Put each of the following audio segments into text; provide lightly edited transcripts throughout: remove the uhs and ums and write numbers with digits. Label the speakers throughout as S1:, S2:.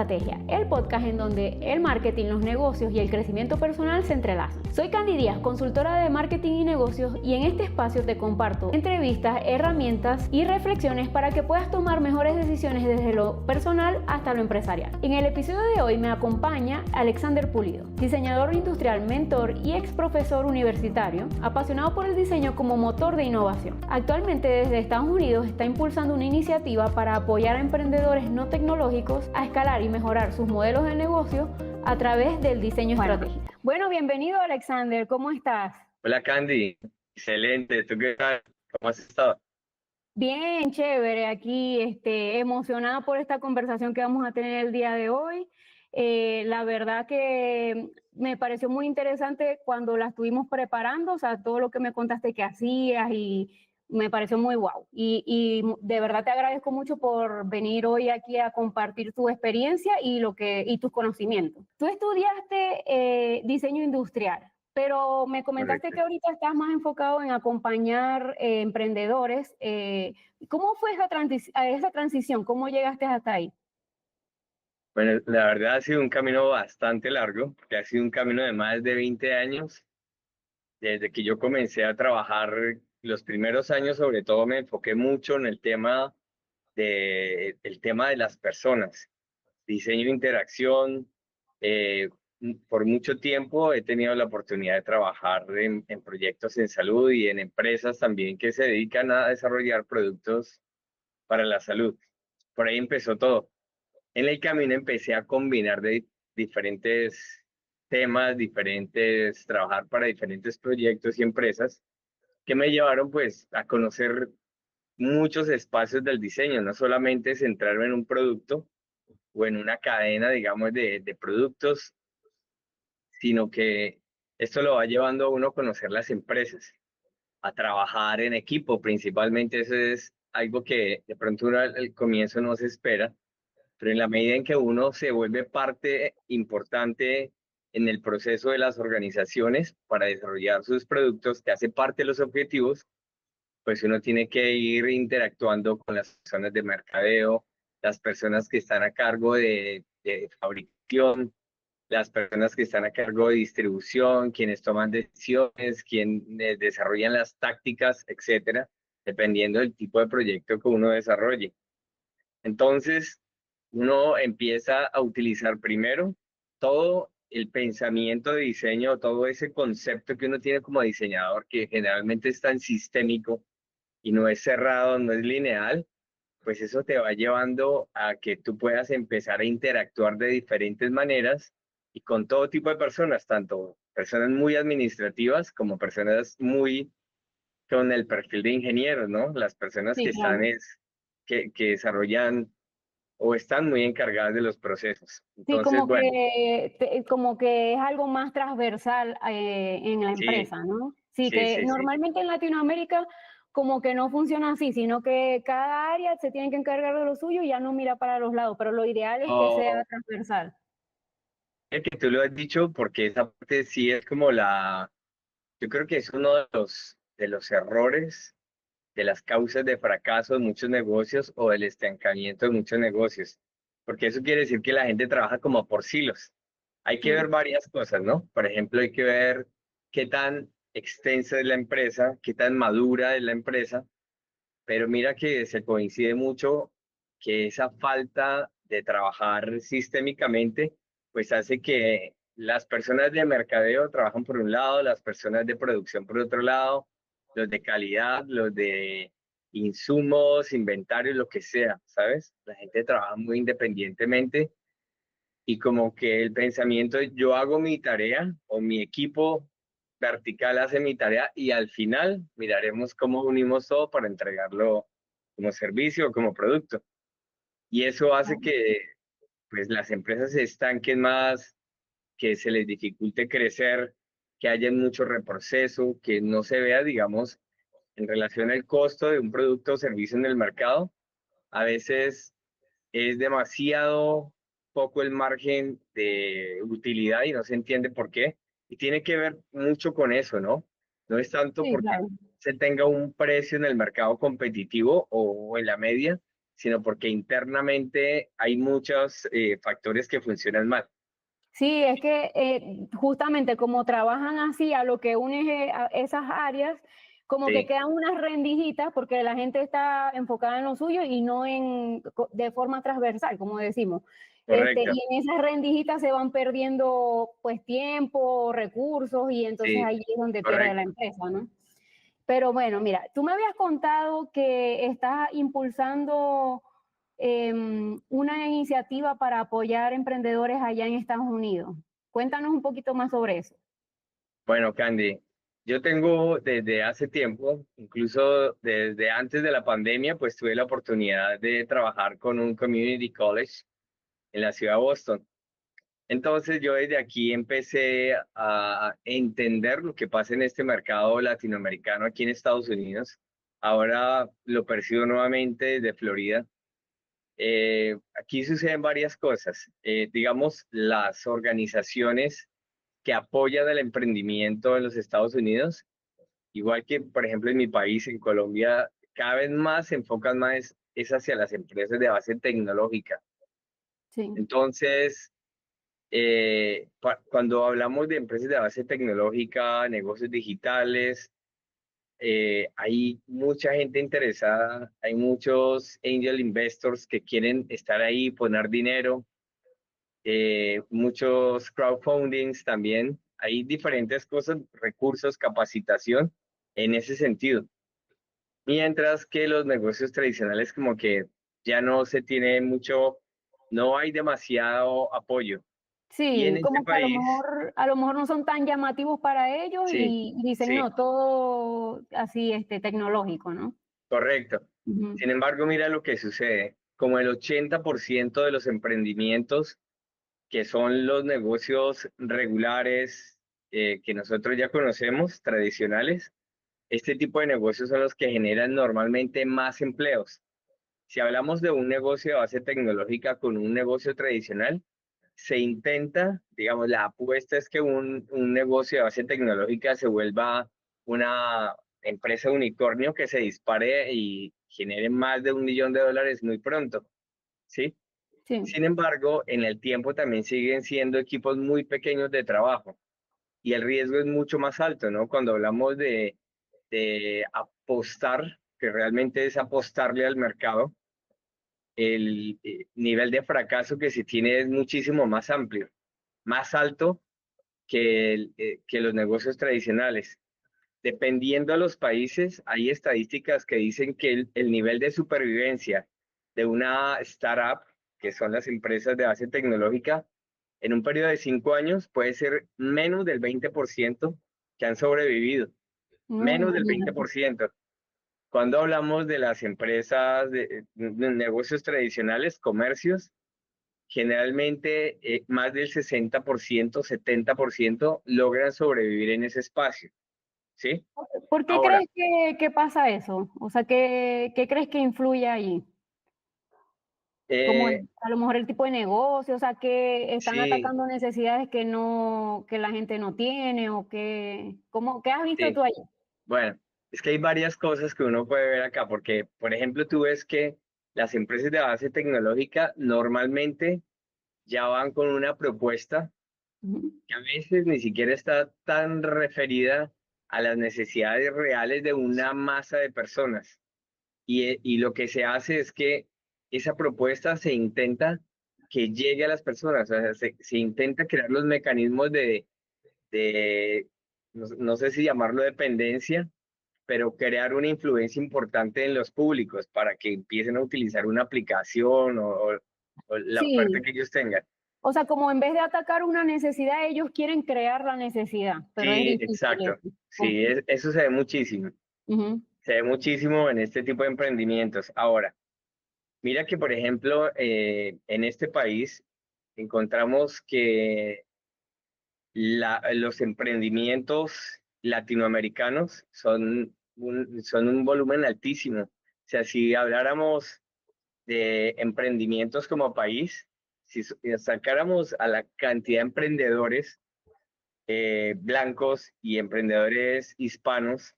S1: Estrategia, el podcast en donde el marketing, los negocios y el crecimiento personal se entrelazan. Soy Candy Díaz, consultora de marketing y negocios, y en este espacio te comparto entrevistas, herramientas y reflexiones para que puedas tomar mejores decisiones desde lo personal hasta lo empresarial. En el episodio de hoy me acompaña Alexander Pulido, diseñador industrial, mentor y ex profesor universitario, apasionado por el diseño como motor de innovación. Actualmente desde Estados Unidos está impulsando una iniciativa para apoyar a emprendedores no tecnológicos a escalar y mejorar sus modelos de negocio a través del diseño estratégico. Bueno, bienvenido Alexander, ¿cómo estás?
S2: Hola Candy, excelente, ¿tú qué tal? ¿Cómo has estado?
S1: Bien, chévere, aquí emocionada por esta conversación que vamos a tener el día de hoy. La verdad que me pareció muy interesante cuando la estuvimos preparando, o sea, todo lo que me contaste que hacías y me pareció muy guau. Y de verdad te agradezco mucho por venir hoy aquí a compartir tu experiencia y tus conocimientos. Tú estudiaste diseño industrial. Pero me comentaste
S2: Correcto.
S1: que ahorita estás más enfocado en acompañar emprendedores. ¿Cómo fue esa transición? ¿Cómo llegaste hasta ahí?
S2: Bueno, la verdad ha sido un camino bastante largo, que ha sido un camino de más de 20 años. Desde que yo comencé a trabajar, los primeros años sobre todo me enfoqué mucho en el tema de las personas, diseño de interacción. eh, por mucho tiempo he tenido la oportunidad de trabajar en proyectos en salud y en empresas también que se dedican a desarrollar productos para la salud. Por ahí empezó todo. En el camino empecé a combinar de diferentes temas, trabajar para diferentes proyectos y empresas que me llevaron pues a conocer muchos espacios del diseño, no solamente centrarme en un producto o en una cadena, digamos, de productos, sino que esto lo va llevando a uno a conocer las empresas, a trabajar en equipo. Principalmente eso es algo que de pronto uno al comienzo no se espera, pero en la medida en que uno se vuelve parte importante en el proceso de las organizaciones para desarrollar sus productos, que hace parte de los objetivos, pues uno tiene que ir interactuando con las personas de mercadeo, las personas que están a cargo de fabricación, las personas que están a cargo de distribución, quienes toman decisiones, quienes desarrollan las tácticas, etcétera, dependiendo del tipo de proyecto que uno desarrolle. Entonces, uno empieza a utilizar primero todo el pensamiento de diseño, todo ese concepto que uno tiene como diseñador, que generalmente es tan sistémico y no es cerrado, no es lineal, pues eso te va llevando a que tú puedas empezar a interactuar de diferentes maneras y con todo tipo de personas, tanto personas muy administrativas como personas muy con el perfil de ingenieros, ¿no? Las personas que
S1: Sí, claro.
S2: que desarrollan o están muy encargadas de los procesos.
S1: Sí,
S2: Entonces, bueno,
S1: como que es algo más transversal en la
S2: sí,
S1: empresa, ¿no? Sí,
S2: sí,
S1: que
S2: sí, sí.
S1: normalmente en Latinoamérica como que no funciona así, sino que cada área se tiene que encargar de lo suyo y ya no mira para los lados, pero lo ideal es que sea
S2: Oh,
S1: transversal.
S2: es que tú lo has dicho porque esa parte sí es como yo creo que es uno de los errores, de las causas de fracaso de muchos negocios o del estancamiento de muchos negocios, porque eso quiere decir que la gente trabaja como por silos. Hay que ver
S1: Sí,
S2: varias cosas, ¿no? Por ejemplo, hay que ver qué tan extensa es la empresa, qué tan madura es la empresa, pero mira que se coincide mucho que esa falta de trabajar sistémicamente, pues hace que las personas de mercadeo trabajan por un lado, las personas de producción por otro lado, los de calidad, los de insumos, inventarios, lo que sea, ¿sabes? La gente trabaja muy independientemente y como que el pensamiento es yo hago mi tarea o mi equipo vertical hace mi tarea y al final miraremos cómo unimos todo para entregarlo como servicio o como producto. Y eso hace que pues las empresas se estanquen más, que se les dificulte crecer, que haya mucho reproceso, que no se vea, digamos, en relación al costo de un producto o servicio en el mercado. A veces es demasiado poco el margen de utilidad y no se entiende por qué. Y tiene que ver mucho con eso, ¿no? No es tanto
S1: sí,
S2: porque
S1: claro.
S2: se tenga un precio en el mercado competitivo o en la media, sino porque internamente hay muchos factores que funcionan mal.
S1: Sí, es que justamente como trabajan así, a lo que une a esas áreas, como que
S2: Sí,
S1: quedan unas rendijitas porque la gente está enfocada en lo suyo y no de forma transversal, como decimos.
S2: correcto.
S1: Y en esas rendijitas se van perdiendo pues tiempo, recursos y entonces
S2: Sí,
S1: ahí es donde pierde la
S2: correcto.
S1: empresa, ¿no? Pero bueno, mira, tú me habías contado que estás impulsando una iniciativa para apoyar emprendedores allá en Estados Unidos. Cuéntanos un poquito más sobre eso.
S2: Bueno, Candy, yo tengo desde hace tiempo, incluso desde antes de la pandemia, pues tuve la oportunidad de trabajar con un community college en la ciudad de Boston. Entonces yo desde aquí empecé a entender lo que pasa en este mercado latinoamericano aquí en Estados Unidos. Ahora lo percibo nuevamente desde Florida. Aquí suceden varias cosas. Digamos, las organizaciones que apoyan el emprendimiento en los Estados Unidos, igual que, por ejemplo, en mi país, en Colombia, cada vez más se enfocan más es hacia las empresas de base tecnológica.
S1: Sí.
S2: Entonces, cuando hablamos de empresas de base tecnológica, negocios digitales, hay mucha gente interesada, hay muchos angel investors que quieren estar ahí, poner dinero, muchos crowdfundings también. Hay diferentes cosas, recursos, capacitación en ese sentido. Mientras que los negocios tradicionales como que ya no se tiene mucho, no hay demasiado apoyo. Y en
S1: Sí,
S2: este
S1: como que
S2: país,
S1: a lo mejor no son tan llamativos para ellos
S2: sí,
S1: y dicen,
S2: sí,
S1: no, todo así tecnológico, ¿no?
S2: correcto.
S1: Ujú.
S2: Sin embargo, mira lo que sucede. Como el 80% de los emprendimientos, que son los negocios regulares que nosotros ya conocemos, tradicionales, este tipo de negocios son los que generan normalmente más empleos. Si hablamos de un negocio de base tecnológica con un negocio tradicional, se intenta, digamos, la apuesta es que un negocio de base tecnológica se vuelva una empresa unicornio que se dispare y genere más de $1 millón muy pronto, ¿sí?
S1: Sí.
S2: Sin embargo, en el tiempo también siguen siendo equipos muy pequeños de trabajo y el riesgo es mucho más alto, ¿no? Cuando hablamos de apostar, que realmente es apostarle al mercado, el nivel de fracaso que se tiene es muchísimo más amplio, más alto que los negocios tradicionales. Dependiendo de los países, hay estadísticas que dicen que el nivel de supervivencia de una startup, que son las empresas de base tecnológica, en un periodo de 5 años puede ser menos del 20% que han sobrevivido,
S1: No,
S2: menos del veinte
S1: imagínate.
S2: por ciento. Cuando hablamos de las empresas de negocios tradicionales, comercios, generalmente más del 60%, 70% logran sobrevivir en ese espacio, ¿sí?
S1: ¿Por qué
S2: Ahora,
S1: crees que pasa eso? O sea, ¿qué crees que influye ahí? Como
S2: eh,
S1: a lo mejor el tipo de negocio, o sea, que están
S2: sí,
S1: atacando necesidades que la gente no tiene o ¿qué has visto
S2: sí,
S1: tú ahí?
S2: bueno, es que hay varias cosas que uno puede ver acá, porque, por ejemplo, tú ves que las empresas de base tecnológica normalmente ya van con una propuesta
S1: Ujú.
S2: que a veces ni siquiera está tan referida a las necesidades reales de una masa de personas. Y lo que se hace es que esa propuesta se intenta que llegue a las personas, o sea, se intenta crear los mecanismos de no sé si llamarlo dependencia, pero crear una influencia importante en los públicos para que empiecen a utilizar una aplicación o la oferta
S1: Sí,
S2: que ellos tengan.
S1: o sea, como en vez de atacar una necesidad, ellos quieren crear la necesidad, pero es
S2: Sí,
S1: difícil
S2: exacto.
S1: eso.
S2: Sí, eso se ve muchísimo.
S1: Ujú,
S2: Se ve muchísimo en este tipo de emprendimientos. Ahora, mira que, por ejemplo, en este país encontramos que los emprendimientos latinoamericanos son un volumen altísimo. O sea, si habláramos de emprendimientos como país, si sacáramos a la cantidad de emprendedores blancos y emprendedores hispanos,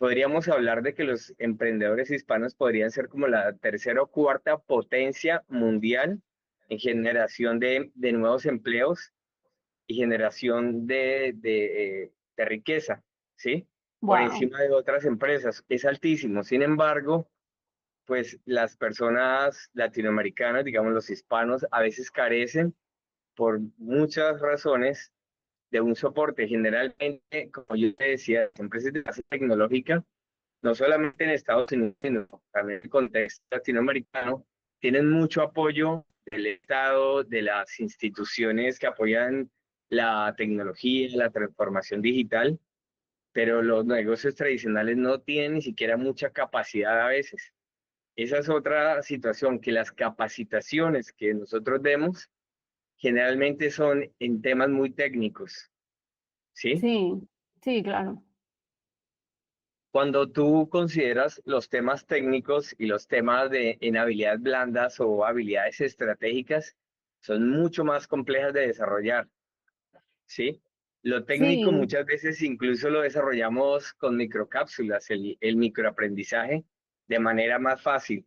S2: podríamos hablar de que los emprendedores hispanos podrían ser como la tercera o cuarta potencia mundial en generación de nuevos empleos y generación de riqueza, ¿sí? Por
S1: Wow.
S2: encima de otras empresas. Es altísimo. Sin embargo, pues las personas latinoamericanas, digamos los hispanos, a veces carecen por muchas razones de un soporte. Generalmente, como yo te decía, las empresas de base tecnológica, no solamente en Estados Unidos, sino también en el contexto latinoamericano, tienen mucho apoyo del Estado, de las instituciones que apoyan la tecnología, la transformación digital, pero los negocios tradicionales no tienen ni siquiera mucha capacidad a veces. Esa es otra situación, que las capacitaciones que nosotros demos generalmente son en temas muy técnicos, ¿sí?
S1: Sí, sí, claro.
S2: Cuando tú consideras los temas técnicos y los temas en habilidades blandas o habilidades estratégicas, son mucho más complejas de desarrollar, ¿sí? Lo técnico
S1: Sí,
S2: muchas veces incluso lo desarrollamos con microcápsulas, el microaprendizaje, de manera más fácil.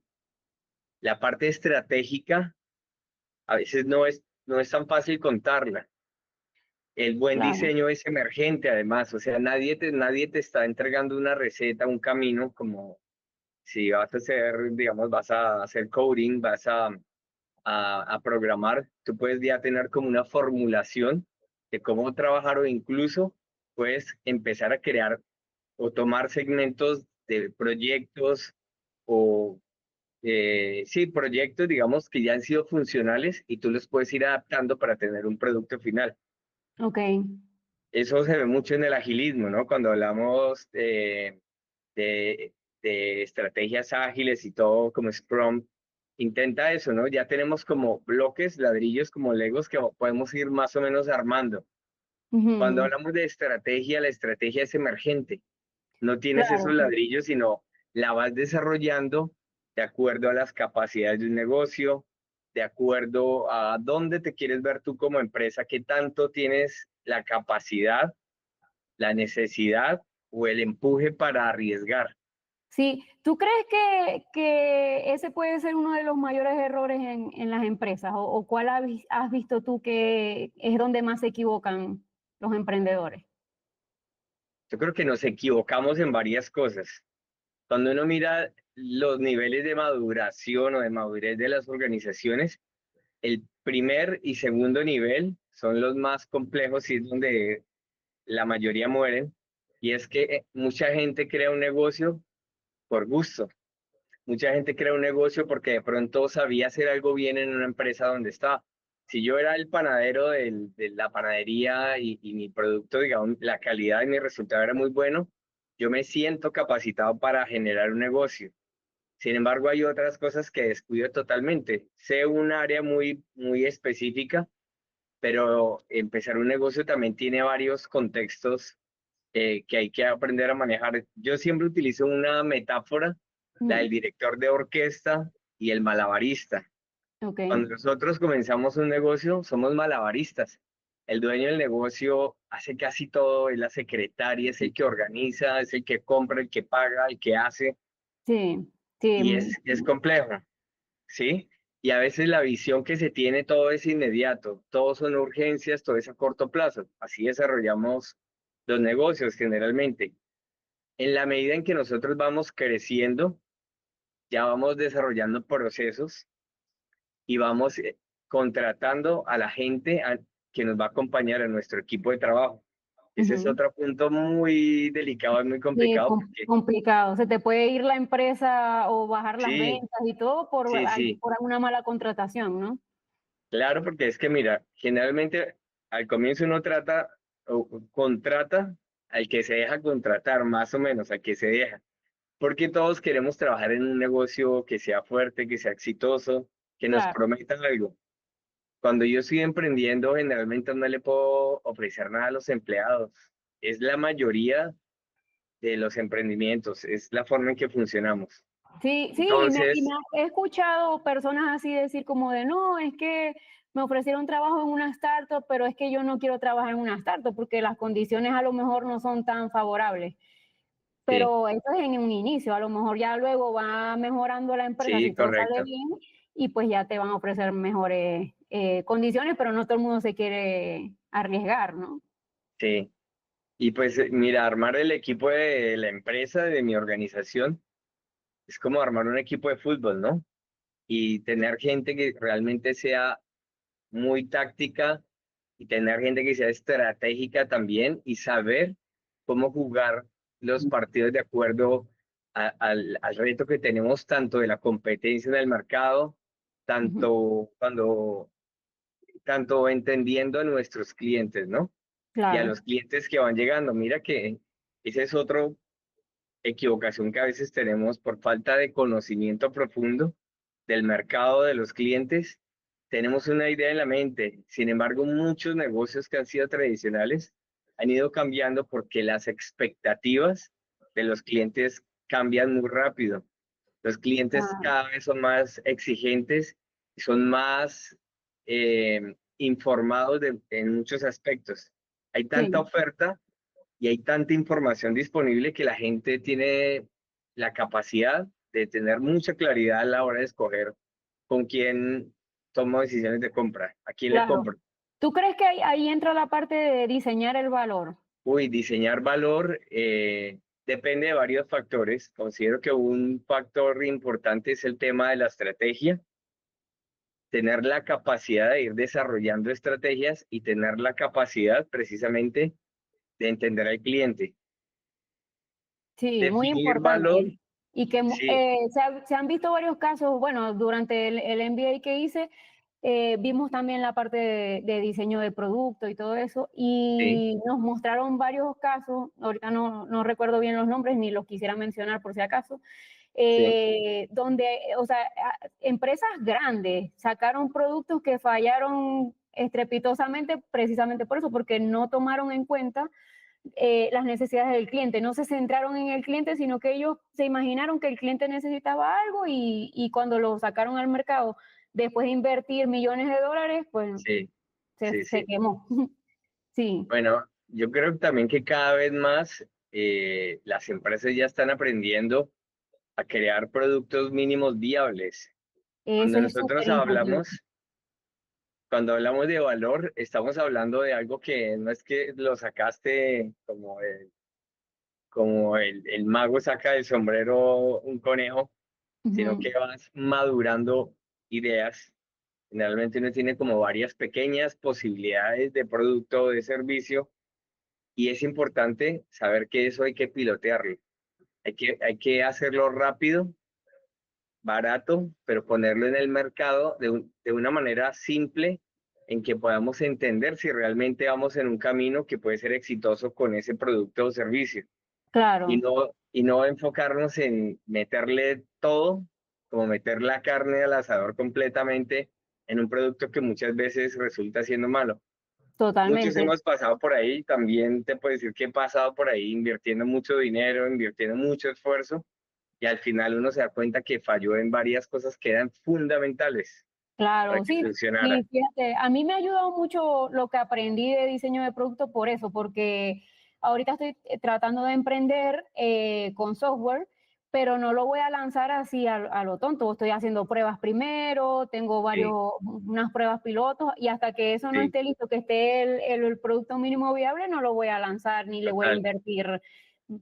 S2: La parte estratégica a veces no es tan fácil contarla. El buen
S1: claro.
S2: diseño es emergente además, o sea, nadie te está entregando una receta, un camino como si vas a hacer, digamos, vas a hacer coding, a programar, tú puedes ya tener como una formulación de cómo trabajar o incluso puedes empezar a crear o tomar segmentos de proyectos o, sí, proyectos, digamos, que ya han sido funcionales y tú los puedes ir adaptando para tener un producto final.
S1: Ok.
S2: Eso se ve mucho en el agilismo, ¿no? Cuando hablamos de, de estrategias ágiles y todo como Scrum, intenta eso, ¿no? Ya tenemos como bloques, ladrillos, como Legos que podemos ir más o menos armando. Cuando
S1: Ujú.
S2: hablamos de estrategia, la estrategia es emergente. No tienes esos
S1: Claro.
S2: ladrillos, sino la vas desarrollando de acuerdo a las capacidades de un negocio, de acuerdo a dónde te quieres ver tú como empresa, qué tanto tienes la capacidad, la necesidad o el empuje para arriesgar.
S1: Sí, ¿tú crees que ese puede ser uno de los mayores errores en las empresas? O cuál has visto tú que es donde más se equivocan los emprendedores?
S2: Yo creo que nos equivocamos en varias cosas. Cuando uno mira los niveles de maduración o de madurez de las organizaciones, el primer y segundo nivel son los más complejos y es donde la mayoría mueren. Y es que mucha gente crea un negocio por gusto. Mucha gente crea un negocio porque de pronto sabía hacer algo bien en una empresa donde estaba. Si yo era el panadero de la panadería y mi producto, digamos, la calidad de mi resultado era muy bueno, yo me siento capacitado para generar un negocio. Sin embargo, hay otras cosas que descuido totalmente. Sé un área muy específica, pero empezar un negocio también tiene varios contextos que hay que aprender a manejar. Yo siempre utilizo una metáfora, la del
S1: Mm,
S2: director de orquesta y el malabarista.
S1: ok,
S2: Cuando nosotros comenzamos un negocio, somos malabaristas. El dueño del negocio hace casi todo, es la secretaria, es el que organiza, es el que compra, el que paga, el que hace,
S1: sí, sí,
S2: y es complejo, ¿sí? Y a veces la visión que se tiene todo es inmediato, todo son urgencias, todo es a corto plazo. Así desarrollamos los negocios generalmente. En la medida en que nosotros vamos creciendo, ya vamos desarrollando procesos y vamos contratando a la gente que nos va a acompañar en nuestro equipo de trabajo. Ese es
S1: ujú.
S2: otro punto muy delicado y muy
S1: Sí,
S2: complicado porque
S1: complicado. Se te puede ir la empresa o bajar las
S2: sí,
S1: ventas y todo
S2: sí,
S1: por una mala contratación, ¿no?
S2: claro, porque es que mira, generalmente al comienzo uno trata o contrata al que se deja contratar, más o menos, al que se deja, porque todos queremos trabajar en un negocio que sea fuerte, que sea exitoso, que nos
S1: Claro.
S2: prometan algo. Cuando yo estoy emprendiendo, generalmente no le puedo ofrecer nada a los empleados. Es la mayoría de los emprendimientos, es la forma en que funcionamos.
S1: Sí, sí,
S2: Entonces,
S1: he escuchado personas así decir como de, no, es que me ofrecieron trabajo en una startup, pero es que yo no quiero trabajar en una startup porque las condiciones a lo mejor no son tan favorables.
S2: Sí,
S1: pero eso es en un inicio, a lo mejor ya luego va mejorando la empresa
S2: sí,
S1: si todo sale
S2: correcto.
S1: bien y pues ya te van a ofrecer mejores condiciones, pero no todo el mundo se quiere arriesgar, ¿no?
S2: Sí. Y pues mira, armar el equipo de la empresa, de mi organización, es como armar un equipo de fútbol, ¿no? Y tener gente que realmente sea muy táctica y tener gente que sea estratégica también y saber cómo jugar los partidos de acuerdo al reto que tenemos tanto de la competencia en el mercado,
S1: Ujú.
S2: tanto entendiendo a nuestros clientes, ¿no? Y a
S1: Claro,
S2: los clientes que van llegando. Mira que esa es otra equivocación que a veces tenemos por falta de conocimiento profundo del mercado de los clientes. Tenemos una idea en la mente, sin embargo, muchos negocios que han sido tradicionales han ido cambiando porque las expectativas de los clientes cambian muy rápido. Los clientes
S1: ah,
S2: cada vez son más exigentes y son más informados en muchos aspectos. Hay tanta
S1: sí.
S2: oferta y hay tanta información disponible que la gente tiene la capacidad de tener mucha claridad a la hora de escoger con quién toma decisiones de compra, a quién le
S1: Claro.
S2: compro.
S1: ¿Tú crees que ahí entra la parte de diseñar el valor?
S2: Uy, diseñar valor depende de varios factores. Considero que un factor importante es el tema de la estrategia, tener la capacidad de ir desarrollando estrategias y tener la capacidad precisamente de entender al cliente.
S1: Sí, muy
S2: Definir
S1: importante.
S2: valor,
S1: Y que
S2: sí,
S1: se han visto varios casos, bueno, durante el MBA que hice, vimos también la parte de diseño de producto y todo eso,
S2: sí,
S1: y nos mostraron varios casos, ahorita no recuerdo bien los nombres ni los quisiera mencionar por si acaso,
S2: sí,
S1: donde, o sea, empresas grandes sacaron productos que fallaron estrepitosamente precisamente por eso, porque no tomaron en cuenta las necesidades del cliente. No se centraron en el cliente, sino que ellos se imaginaron que el cliente necesitaba algo y cuando lo sacaron al mercado, después de invertir millones de dólares, pues
S2: sí, sí,
S1: se
S2: sí.
S1: quemó. Sí,
S2: Bueno, yo creo también que cada vez más las empresas ya están aprendiendo a crear productos mínimos viables.
S1: eso
S2: Cuando
S1: es súper
S2: nosotros
S1: importante.
S2: hablamos, cuando hablamos de valor, estamos hablando de algo que no es que lo sacaste como el mago saca del sombrero un conejo, sino
S1: Ujú.
S2: que vas madurando ideas. Generalmente uno tiene como varias pequeñas posibilidades de producto o de servicio y es importante saber que eso hay que pilotearlo. Hay que hacerlo rápido, barato, pero ponerlo en el mercado de una manera simple en que podamos entender si realmente vamos en un camino que puede ser exitoso con ese producto o servicio
S1: Claro,
S2: y no enfocarnos en meterle todo, como meter la carne al asador completamente en un producto que muchas veces resulta siendo malo. Muchos
S1: totalmente.
S2: hemos pasado por ahí, también te puedo decir que he pasado por ahí invirtiendo mucho dinero, invirtiendo mucho esfuerzo y al final uno se da cuenta que falló en varias cosas que eran fundamentales para
S1: Claro,
S2: que
S1: sí,
S2: funcionara.
S1: sí, fíjate, a mí me ha ayudado mucho lo que aprendí de diseño de producto por eso, porque ahorita estoy tratando de emprender con software, pero no lo voy a lanzar así a lo tonto. Estoy haciendo pruebas primero, tengo
S2: Sí,
S1: unas pruebas pilotos y hasta que eso no
S2: sí,
S1: esté listo, que esté el producto mínimo viable, no lo voy a lanzar ni le voy a
S2: total,
S1: invertir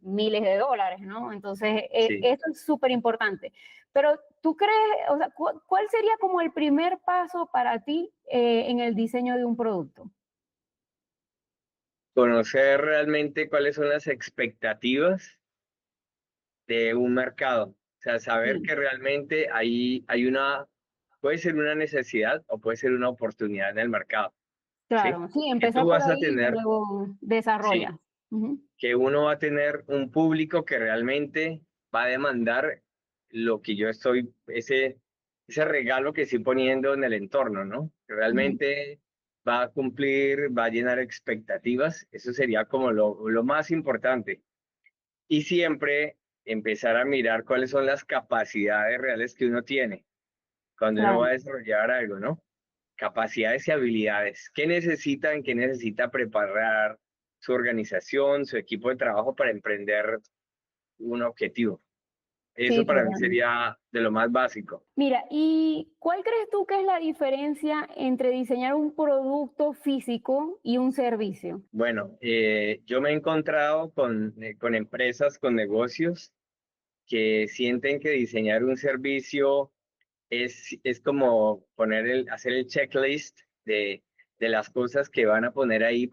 S1: miles de dólares, ¿no? Entonces,
S2: sí.
S1: eso es súper importante. Pero ¿tú crees, o sea, cuál sería como el primer paso para ti en el diseño de un producto?
S2: Conocer realmente cuáles son las expectativas de un mercado. O sea, saber
S1: Sí,
S2: que realmente puede ser una necesidad o puede ser una oportunidad en el mercado, ¿sí?
S1: claro, sí,
S2: Que tú
S1: empezar por
S2: vas a
S1: ahí y
S2: tener,
S1: luego
S2: sí,
S1: desarrollas. Ujú.
S2: que uno va a tener un público que realmente va a demandar lo que yo ese regalo que estoy poniendo en el entorno, ¿no? Que
S1: Ujú.
S2: realmente va a cumplir, va a llenar expectativas. Eso sería como lo más importante. Y siempre empezar a mirar cuáles son las capacidades reales que uno tiene cuando uno va
S1: Claro,
S2: a desarrollar algo, ¿no? Capacidades y habilidades. ¿Qué necesita preparar su organización, su equipo de trabajo para emprender un objetivo.
S1: Sí,
S2: Eso para mí
S1: totalmente.
S2: sería de lo más básico.
S1: Mira, ¿y cuál crees tú que es la diferencia entre diseñar un producto físico y un servicio?
S2: Bueno, yo me he encontrado con empresas, con negocios que sienten que diseñar un servicio es como hacer el checklist de las cosas que van a poner ahí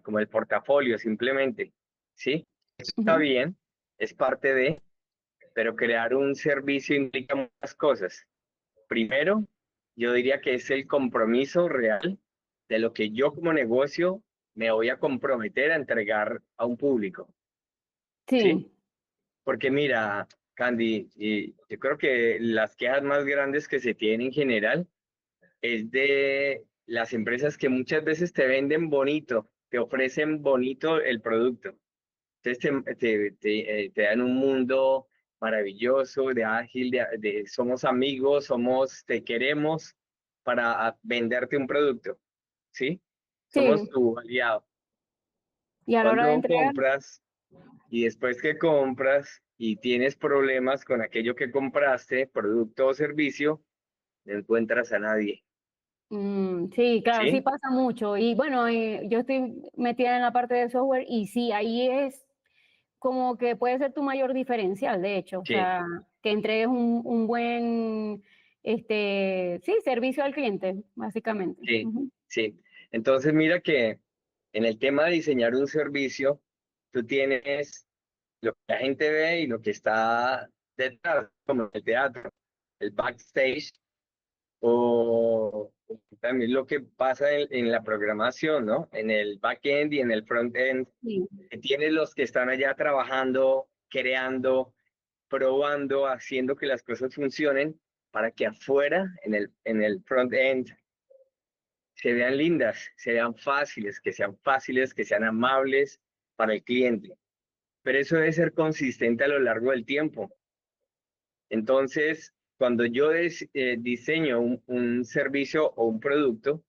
S2: como el portafolio simplemente, ¿sí? Eso está
S1: Ujú.
S2: bien, es parte de, pero crear un servicio implica muchas cosas. Primero, yo diría que es el compromiso real de lo que yo como negocio me voy a comprometer a entregar a un público, ¿sí?
S1: Sí,
S2: Porque mira, Candy, y yo creo que las quejas más grandes que se tienen en general es de las empresas que muchas veces te venden bonito, te ofrecen bonito el producto. Entonces te dan un mundo maravilloso, de ágil, somos amigos, te queremos para venderte un producto, ¿sí? Somos
S1: sí.
S2: tu aliado.
S1: Y a la hora de
S2: Cuando
S1: entregar,
S2: compras y después que compras y tienes problemas con aquello que compraste, producto o servicio, no encuentras a nadie,
S1: sí, claro, sí
S2: ¿sí?
S1: pasa mucho. Y bueno, yo estoy metida en la parte de software y sí, ahí es como que puede ser tu mayor diferencial, de hecho. O
S2: Sí,
S1: sea, que entregues un buen, sí, servicio al cliente, básicamente.
S2: sí,
S1: Ujú.
S2: sí. Entonces mira que en el tema de diseñar un servicio, tú tienes lo que la gente ve y lo que está detrás, como el teatro, el backstage, o también lo que pasa en la programación, ¿no? En el backend y en el frontend,
S1: Sí,
S2: que tienes los que están allá trabajando, creando, probando, haciendo que las cosas funcionen para que afuera, en el front-end, se vean lindas, se vean fáciles, que sean amables para el cliente. Pero eso debe ser consistente a lo largo del tiempo. Entonces, cuando yo diseño un servicio o un producto,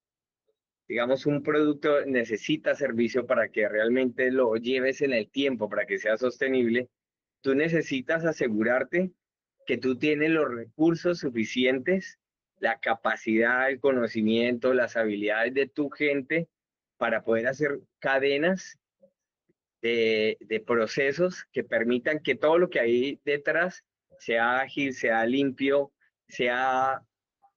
S2: digamos, un producto necesita servicio para que realmente lo lleves en el tiempo, para que sea sostenible, tú necesitas asegurarte que tú tienes los recursos suficientes, la capacidad, el conocimiento, las habilidades de tu gente para poder hacer cadenas de procesos que permitan que todo lo que hay detrás sea ágil, sea limpio, sea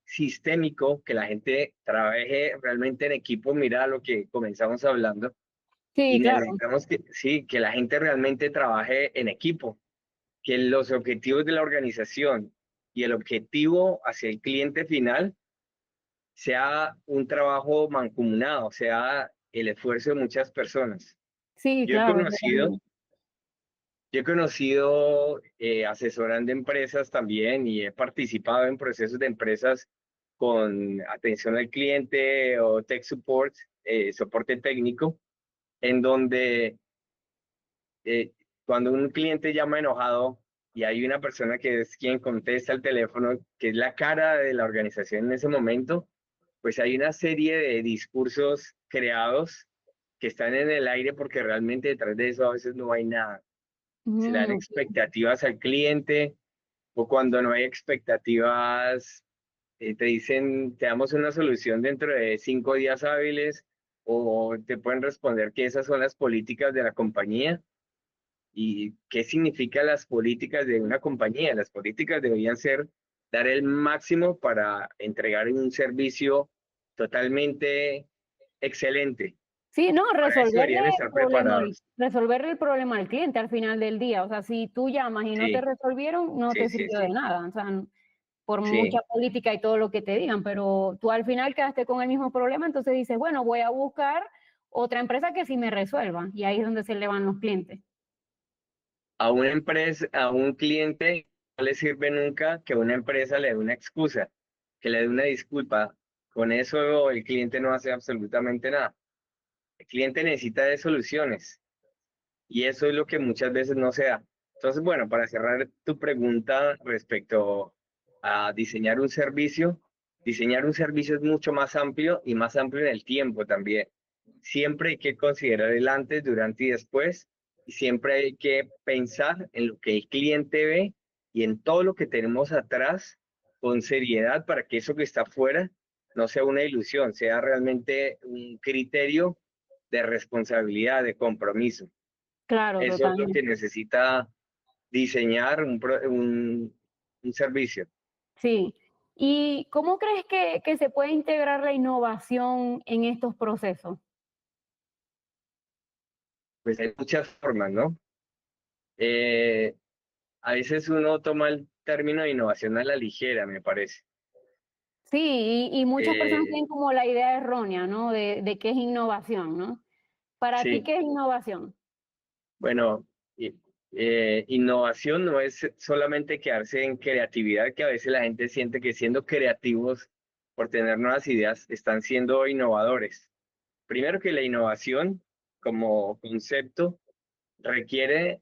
S2: sistémico, que la gente trabaje realmente en equipo. Mira lo que comenzamos hablando. Y
S1: sí, claro.
S2: necesitamos que, sí, que la gente realmente trabaje en equipo, que los objetivos de la organización y el objetivo hacia el cliente final sea un trabajo mancomunado, sea el esfuerzo de muchas personas.
S1: Sí,
S2: Yo he
S1: claro.
S2: conocido, yo he conocido asesorando empresas también y he participado en procesos de empresas con atención al cliente o tech support, soporte técnico, en donde eh, cuando un cliente llama enojado y hay una persona que es quien contesta el teléfono, que es la cara de la organización en ese momento, pues hay una serie de discursos creados que están en el aire porque realmente detrás de eso a veces no hay nada. Se le dan
S1: Mm,
S2: expectativas al cliente o cuando no hay expectativas, te dicen, te damos una solución dentro de 5 días hábiles o te pueden responder que esas son las políticas de la compañía. ¿Y qué significan las políticas de una compañía? Las políticas deberían ser dar el máximo para entregar un servicio totalmente excelente.
S1: sí, no,
S2: Para eso deberían estar preparados.
S1: resolverle el problema al cliente al final del día. O sea, si tú llamas y no te
S2: Sí,
S1: resolvieron, no
S2: sí,
S1: te
S2: sí,
S1: sirvió de
S2: sí,
S1: nada. O sea, por mucha
S2: sí.
S1: política y todo lo que te digan, pero tú al final quedaste con el mismo problema, entonces dices, bueno, voy a buscar otra empresa que sí me resuelva. Y ahí es donde se le van los clientes.
S2: A una empresa, a un cliente no le sirve nunca que una empresa le dé una excusa, que le dé una disculpa. Con eso el cliente no hace absolutamente nada. El cliente necesita de soluciones. Y eso es lo que muchas veces no se da. Entonces, bueno, para cerrar tu pregunta respecto a diseñar un servicio es mucho más amplio y más amplio en el tiempo también. Siempre hay que considerar el antes, durante y después y siempre hay que pensar en lo que el cliente ve y en todo lo que tenemos atrás con seriedad para que eso que está afuera no sea una ilusión, sea realmente un criterio de responsabilidad, de compromiso.
S1: Claro,
S2: Eso es lo que
S1: totalmente.
S2: necesita diseñar un servicio.
S1: Sí. ¿Y cómo crees que se puede integrar la innovación en estos procesos?
S2: Pues hay muchas formas, ¿no? Eh, a veces uno toma el término de innovación a la ligera, me parece.
S1: Sí, y muchas personas
S2: Eh,
S1: tienen como la idea errónea, ¿no? De qué es innovación, ¿no? Para ti,
S2: sí,
S1: ¿qué es innovación?
S2: bueno, i- innovación no es solamente quedarse en creatividad, que a veces la gente siente que siendo creativos por tener nuevas ideas están siendo innovadores. Primero que la innovación como concepto requiere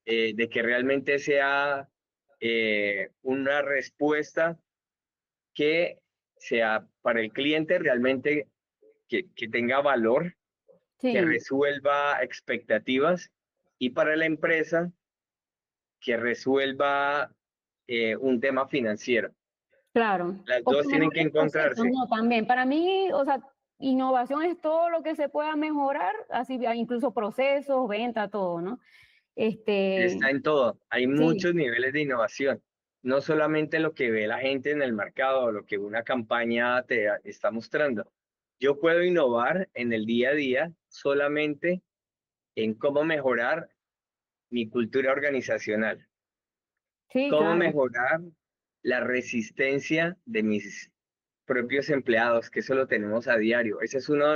S2: de que realmente sea una respuesta que sea para el cliente realmente que tenga valor, que
S1: Sí,
S2: resuelva expectativas y para la empresa que resuelva un tema financiero.
S1: claro.
S2: Las
S1: O que
S2: dos tienen
S1: mejore
S2: que
S1: procesos,
S2: encontrarse.
S1: ¿no? También. Para mí, o sea, innovación es todo lo que se pueda mejorar, así incluso procesos, venta, todo, ¿no?
S2: Está
S1: Este,
S2: en todo. Hay
S1: sí,
S2: muchos niveles de innovación. No solamente lo que ve la gente en el mercado o lo que una campaña te está mostrando. Yo puedo innovar en el día a día solamente en cómo mejorar mi cultura organizacional,
S1: sí,
S2: cómo
S1: claro.
S2: mejorar la resistencia de mis propios empleados, que eso lo tenemos a diario. Ese es uno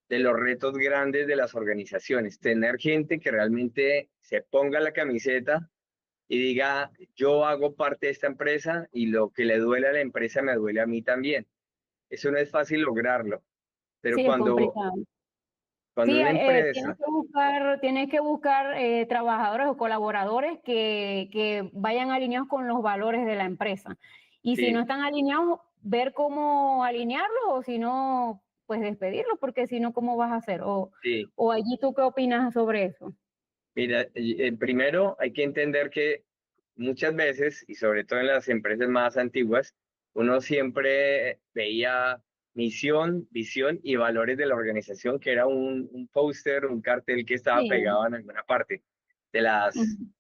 S2: de los retos grandes de las organizaciones, tener gente que realmente se ponga la camiseta y diga, yo hago parte de esta empresa y lo que le duele a la empresa me duele a mí también. Eso no es fácil lograrlo, pero
S1: Sí, es complicado.
S2: cuando
S1: Sí,
S2: una
S1: tienes
S2: empresa,
S1: que buscar trabajadores o colaboradores que vayan alineados con los valores de la empresa. Y si no
S2: sí,
S1: están alineados, ver cómo alinearlos o si no, pues despedirlos, porque si no, ¿cómo vas a hacer?
S2: sí,
S1: O allí tú qué opinas sobre eso.
S2: mira, primero hay que entender que muchas veces, y sobre todo en las empresas más antiguas, uno siempre veía misión, visión y valores de la organización, que era un póster, un cartel que estaba
S1: Sí,
S2: pegado en alguna parte
S1: ujú,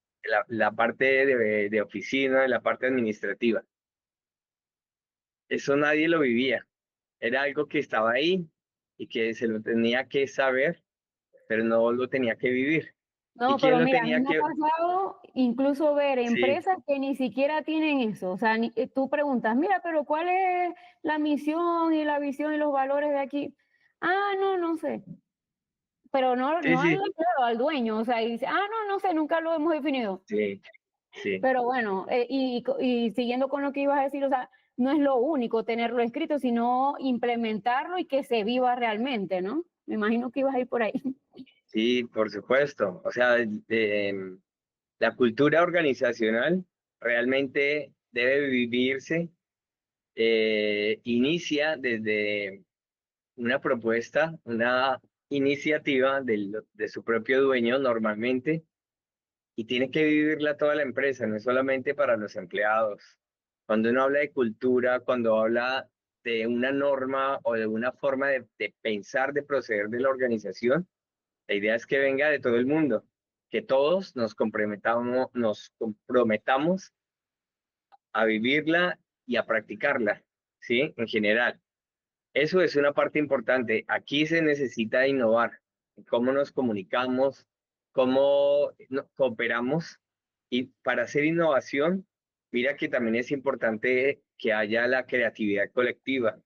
S2: la parte de oficina, de la parte administrativa. Eso nadie lo vivía. Era algo que estaba ahí y que se lo tenía que saber, pero no lo tenía que vivir. ¿Y
S1: no,
S2: quién
S1: pero
S2: lo
S1: mira, a mí
S2: tenía
S1: me ha
S2: que...?
S1: pasado incluso ver
S2: Sí,
S1: empresas que ni siquiera tienen eso. O sea, tú preguntas, mira, pero ¿cuál es la misión y la visión y los valores de aquí? Ah, no, no sé. Pero no,
S2: sí,
S1: no al
S2: sí,
S1: empleado, al dueño. O sea, y dice, ah, no, no sé, nunca lo hemos definido.
S2: sí, sí.
S1: Pero bueno, y siguiendo con lo que ibas a decir, o sea, no es lo único tenerlo escrito, sino implementarlo y que se viva realmente, ¿no? Me imagino que ibas a ir por ahí.
S2: Sí, por supuesto. O sea, la cultura organizacional realmente debe vivirse, inicia desde una propuesta, una iniciativa de su propio dueño normalmente, y tiene que vivirla toda la empresa, no es solamente para los empleados. Cuando uno habla de cultura, cuando habla de una norma o de una forma de pensar, de proceder de la organización, la idea es que venga de todo el mundo, que todos nos comprometamos a vivirla y a practicarla, ¿sí? En general. Eso es una parte importante. Aquí se necesita innovar, cómo nos comunicamos, cómo cooperamos. Y para hacer innovación, mira que también es importante que haya la creatividad colectiva,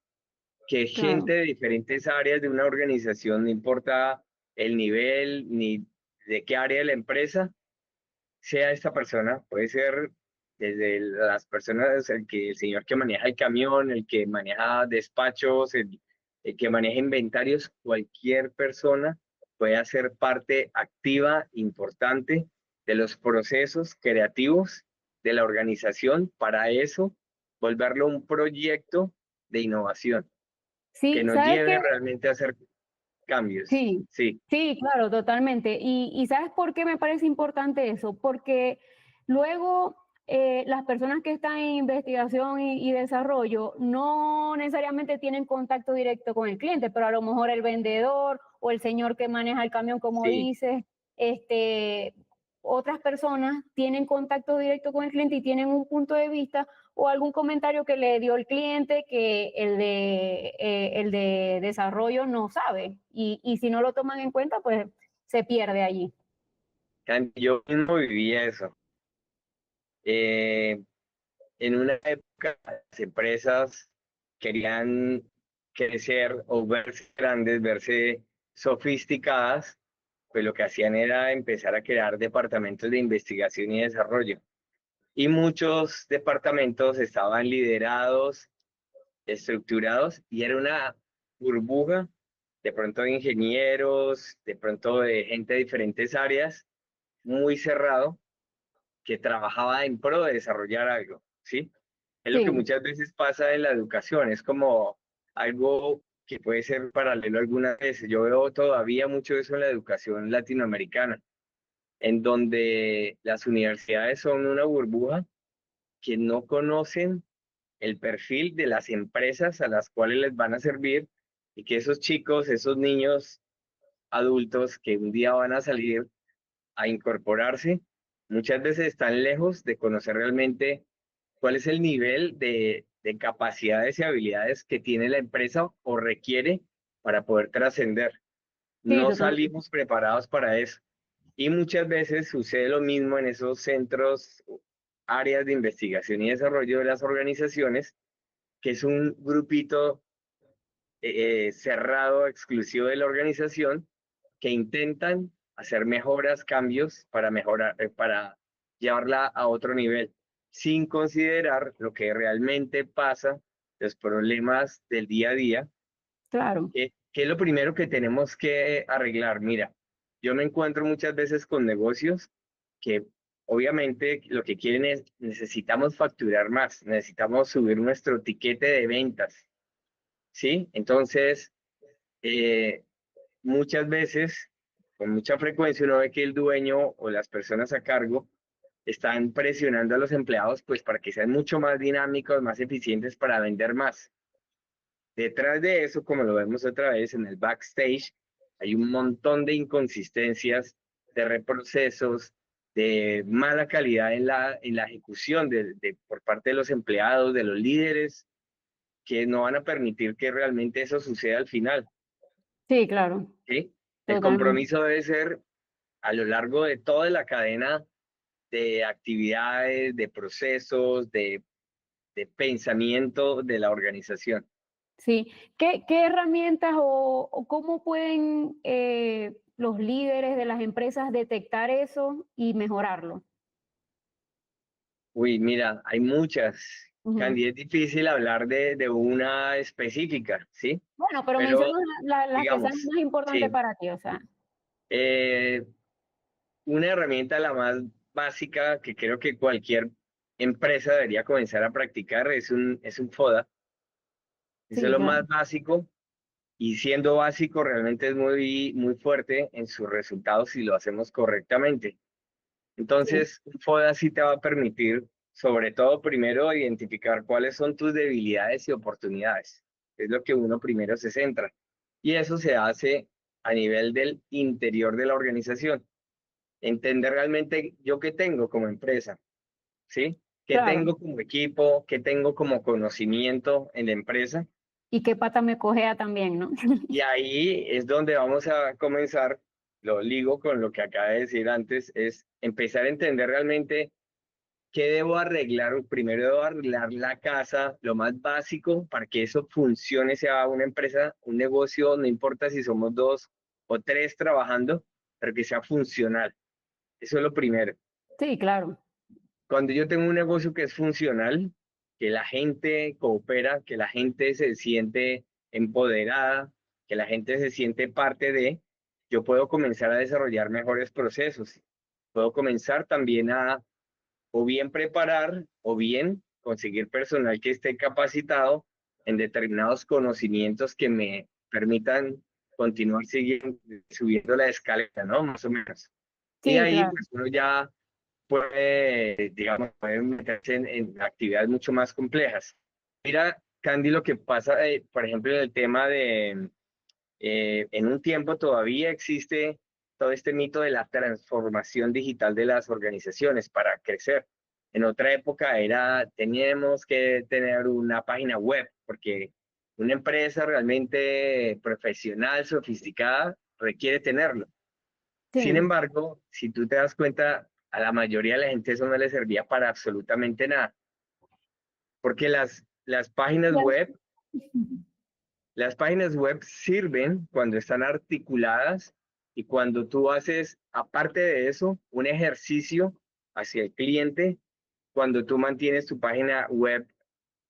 S2: que gente
S1: Claro.
S2: de diferentes áreas de una organización, no importa el nivel ni de qué área de la empresa, sea esta persona. Puede ser desde las personas, el señor que maneja el camión, el que maneja despachos, el que maneja inventarios, cualquier persona puede hacer parte activa, importante de los procesos creativos de la organización para eso, volverlo un proyecto de innovación que
S1: Sí,
S2: nos
S1: ¿sabes qué?
S2: lleve realmente a hacer cambios.
S1: Sí,
S2: Sí,
S1: sí, claro, totalmente. Y ¿sabes por qué me parece importante eso? Porque luego las personas que están en investigación y desarrollo no necesariamente tienen contacto directo con el cliente, pero a lo mejor el vendedor o el señor que maneja el camión, como
S2: sí.
S1: dices, este, otras personas tienen contacto directo con el cliente y tienen un punto de vista o algún comentario que le dio el cliente que el de desarrollo no sabe. Y si no lo toman en cuenta, pues se pierde allí.
S2: Yo mismo viví eso. Eh, en una época, las empresas querían crecer o verse grandes, verse sofisticadas, pues lo que hacían era empezar a crear departamentos de investigación y desarrollo. Y muchos departamentos estaban liderados, estructurados, y era una burbuja, de pronto de ingenieros, de pronto de gente de diferentes áreas, muy cerrado, que trabajaba en pro de desarrollar algo, ¿sí? Es lo que
S1: Sí,
S2: muchas veces pasa en la educación, es como algo que puede ser paralelo algunas veces. Yo veo todavía mucho eso en la educación latinoamericana, en donde las universidades son una burbuja que no conocen el perfil de las empresas a las cuales les van a servir y que esos chicos, esos niños adultos que un día van a salir a incorporarse, muchas veces están lejos de conocer realmente cuál es el nivel de capacidades y habilidades que tiene la empresa o requiere para poder trascender.
S1: sí,
S2: No
S1: totalmente.
S2: salimos preparados para eso. Y muchas veces sucede lo mismo en esos centros, áreas de investigación y desarrollo de las organizaciones, que es un grupito cerrado, exclusivo de la organización, que intentan hacer mejoras, cambios para mejorar, para llevarla a otro nivel, sin considerar lo que realmente pasa, los problemas del día a día,
S1: Claro.
S2: que es lo primero que tenemos que arreglar. Mira, yo me encuentro muchas veces con negocios que obviamente lo que quieren es, necesitamos facturar más, necesitamos subir nuestro tiquete de ventas, ¿sí? Entonces, eh, muchas veces, con mucha frecuencia, uno ve que el dueño o las personas a cargo están presionando a los empleados pues para que sean mucho más dinámicos, más eficientes para vender más. Detrás de eso, como lo vemos otra vez en el backstage, hay un montón de inconsistencias, de reprocesos, de mala calidad en la ejecución por parte de los empleados, de los líderes, que no van a permitir que realmente eso suceda al final,
S1: Sí, claro,
S2: ¿sí? El
S1: totalmente.
S2: compromiso debe ser a lo largo de toda la cadena de actividades, de procesos, de pensamiento de la organización.
S1: Sí. ¿Qué herramientas o cómo pueden los líderes de las empresas detectar eso y mejorarlo?
S2: Uy, mira, hay muchas.
S1: Ujú.
S2: Candy, es difícil hablar de una específica, ¿sí?
S1: Bueno, pero
S2: Pero
S1: menciona las que sean
S2: digamos,
S1: más importantes
S2: sí,
S1: para ti, o sea.
S2: eh, una herramienta la más básica que creo que cualquier empresa debería comenzar a practicar es un FODA. Eso es
S1: Sí,
S2: lo
S1: claro.
S2: más básico. Y siendo básico, realmente es muy fuerte en sus resultados si lo hacemos correctamente.
S1: Sí,
S2: Entonces, un FODA sí te va a permitir, sobre todo, primero, identificar cuáles son tus debilidades y oportunidades. Es lo que uno primero se centra. Y eso se hace a nivel del interior de la organización. Entender realmente yo qué tengo como empresa, ¿sí? ¿Qué
S1: claro.
S2: tengo como equipo? ¿Qué tengo como conocimiento en la empresa?
S1: Y qué pata me cojea también, ¿no?
S2: Y ahí es donde vamos a comenzar, lo ligo con lo que acaba de decir antes, es empezar a entender realmente qué debo arreglar. Primero debo arreglar la casa, lo más básico, para que eso funcione, sea una empresa, un negocio, no importa si somos dos o tres trabajando, pero que sea funcional. Eso es lo primero.
S1: Sí, claro.
S2: Cuando yo tengo un negocio que es funcional, que la gente coopera, que la gente se siente empoderada, que la gente se siente parte de, yo puedo comenzar a desarrollar mejores procesos. Puedo comenzar también a o bien preparar o bien conseguir personal que esté capacitado en determinados conocimientos que me permitan continuar subiendo la escalera, ¿no? Más o menos. Y
S1: Sí,
S2: ahí
S1: claro.
S2: pues uno ya puede, digamos, puede meterse en actividades mucho más complejas. Mira, Candy, lo que pasa, por ejemplo, en el tema de, en un tiempo todavía existe todo este mito de la transformación digital de las organizaciones para crecer. En otra época era, teníamos que tener una página web, porque una empresa realmente profesional, sofisticada, requiere tenerlo. Sin
S1: Sí.
S2: embargo, si tú te das cuenta, a la mayoría de la gente eso no le servía para absolutamente nada, porque las páginas
S1: Ya.
S2: web, las páginas web sirven cuando están articuladas y cuando tú haces, aparte de eso, un ejercicio hacia el cliente, cuando tú mantienes tu página web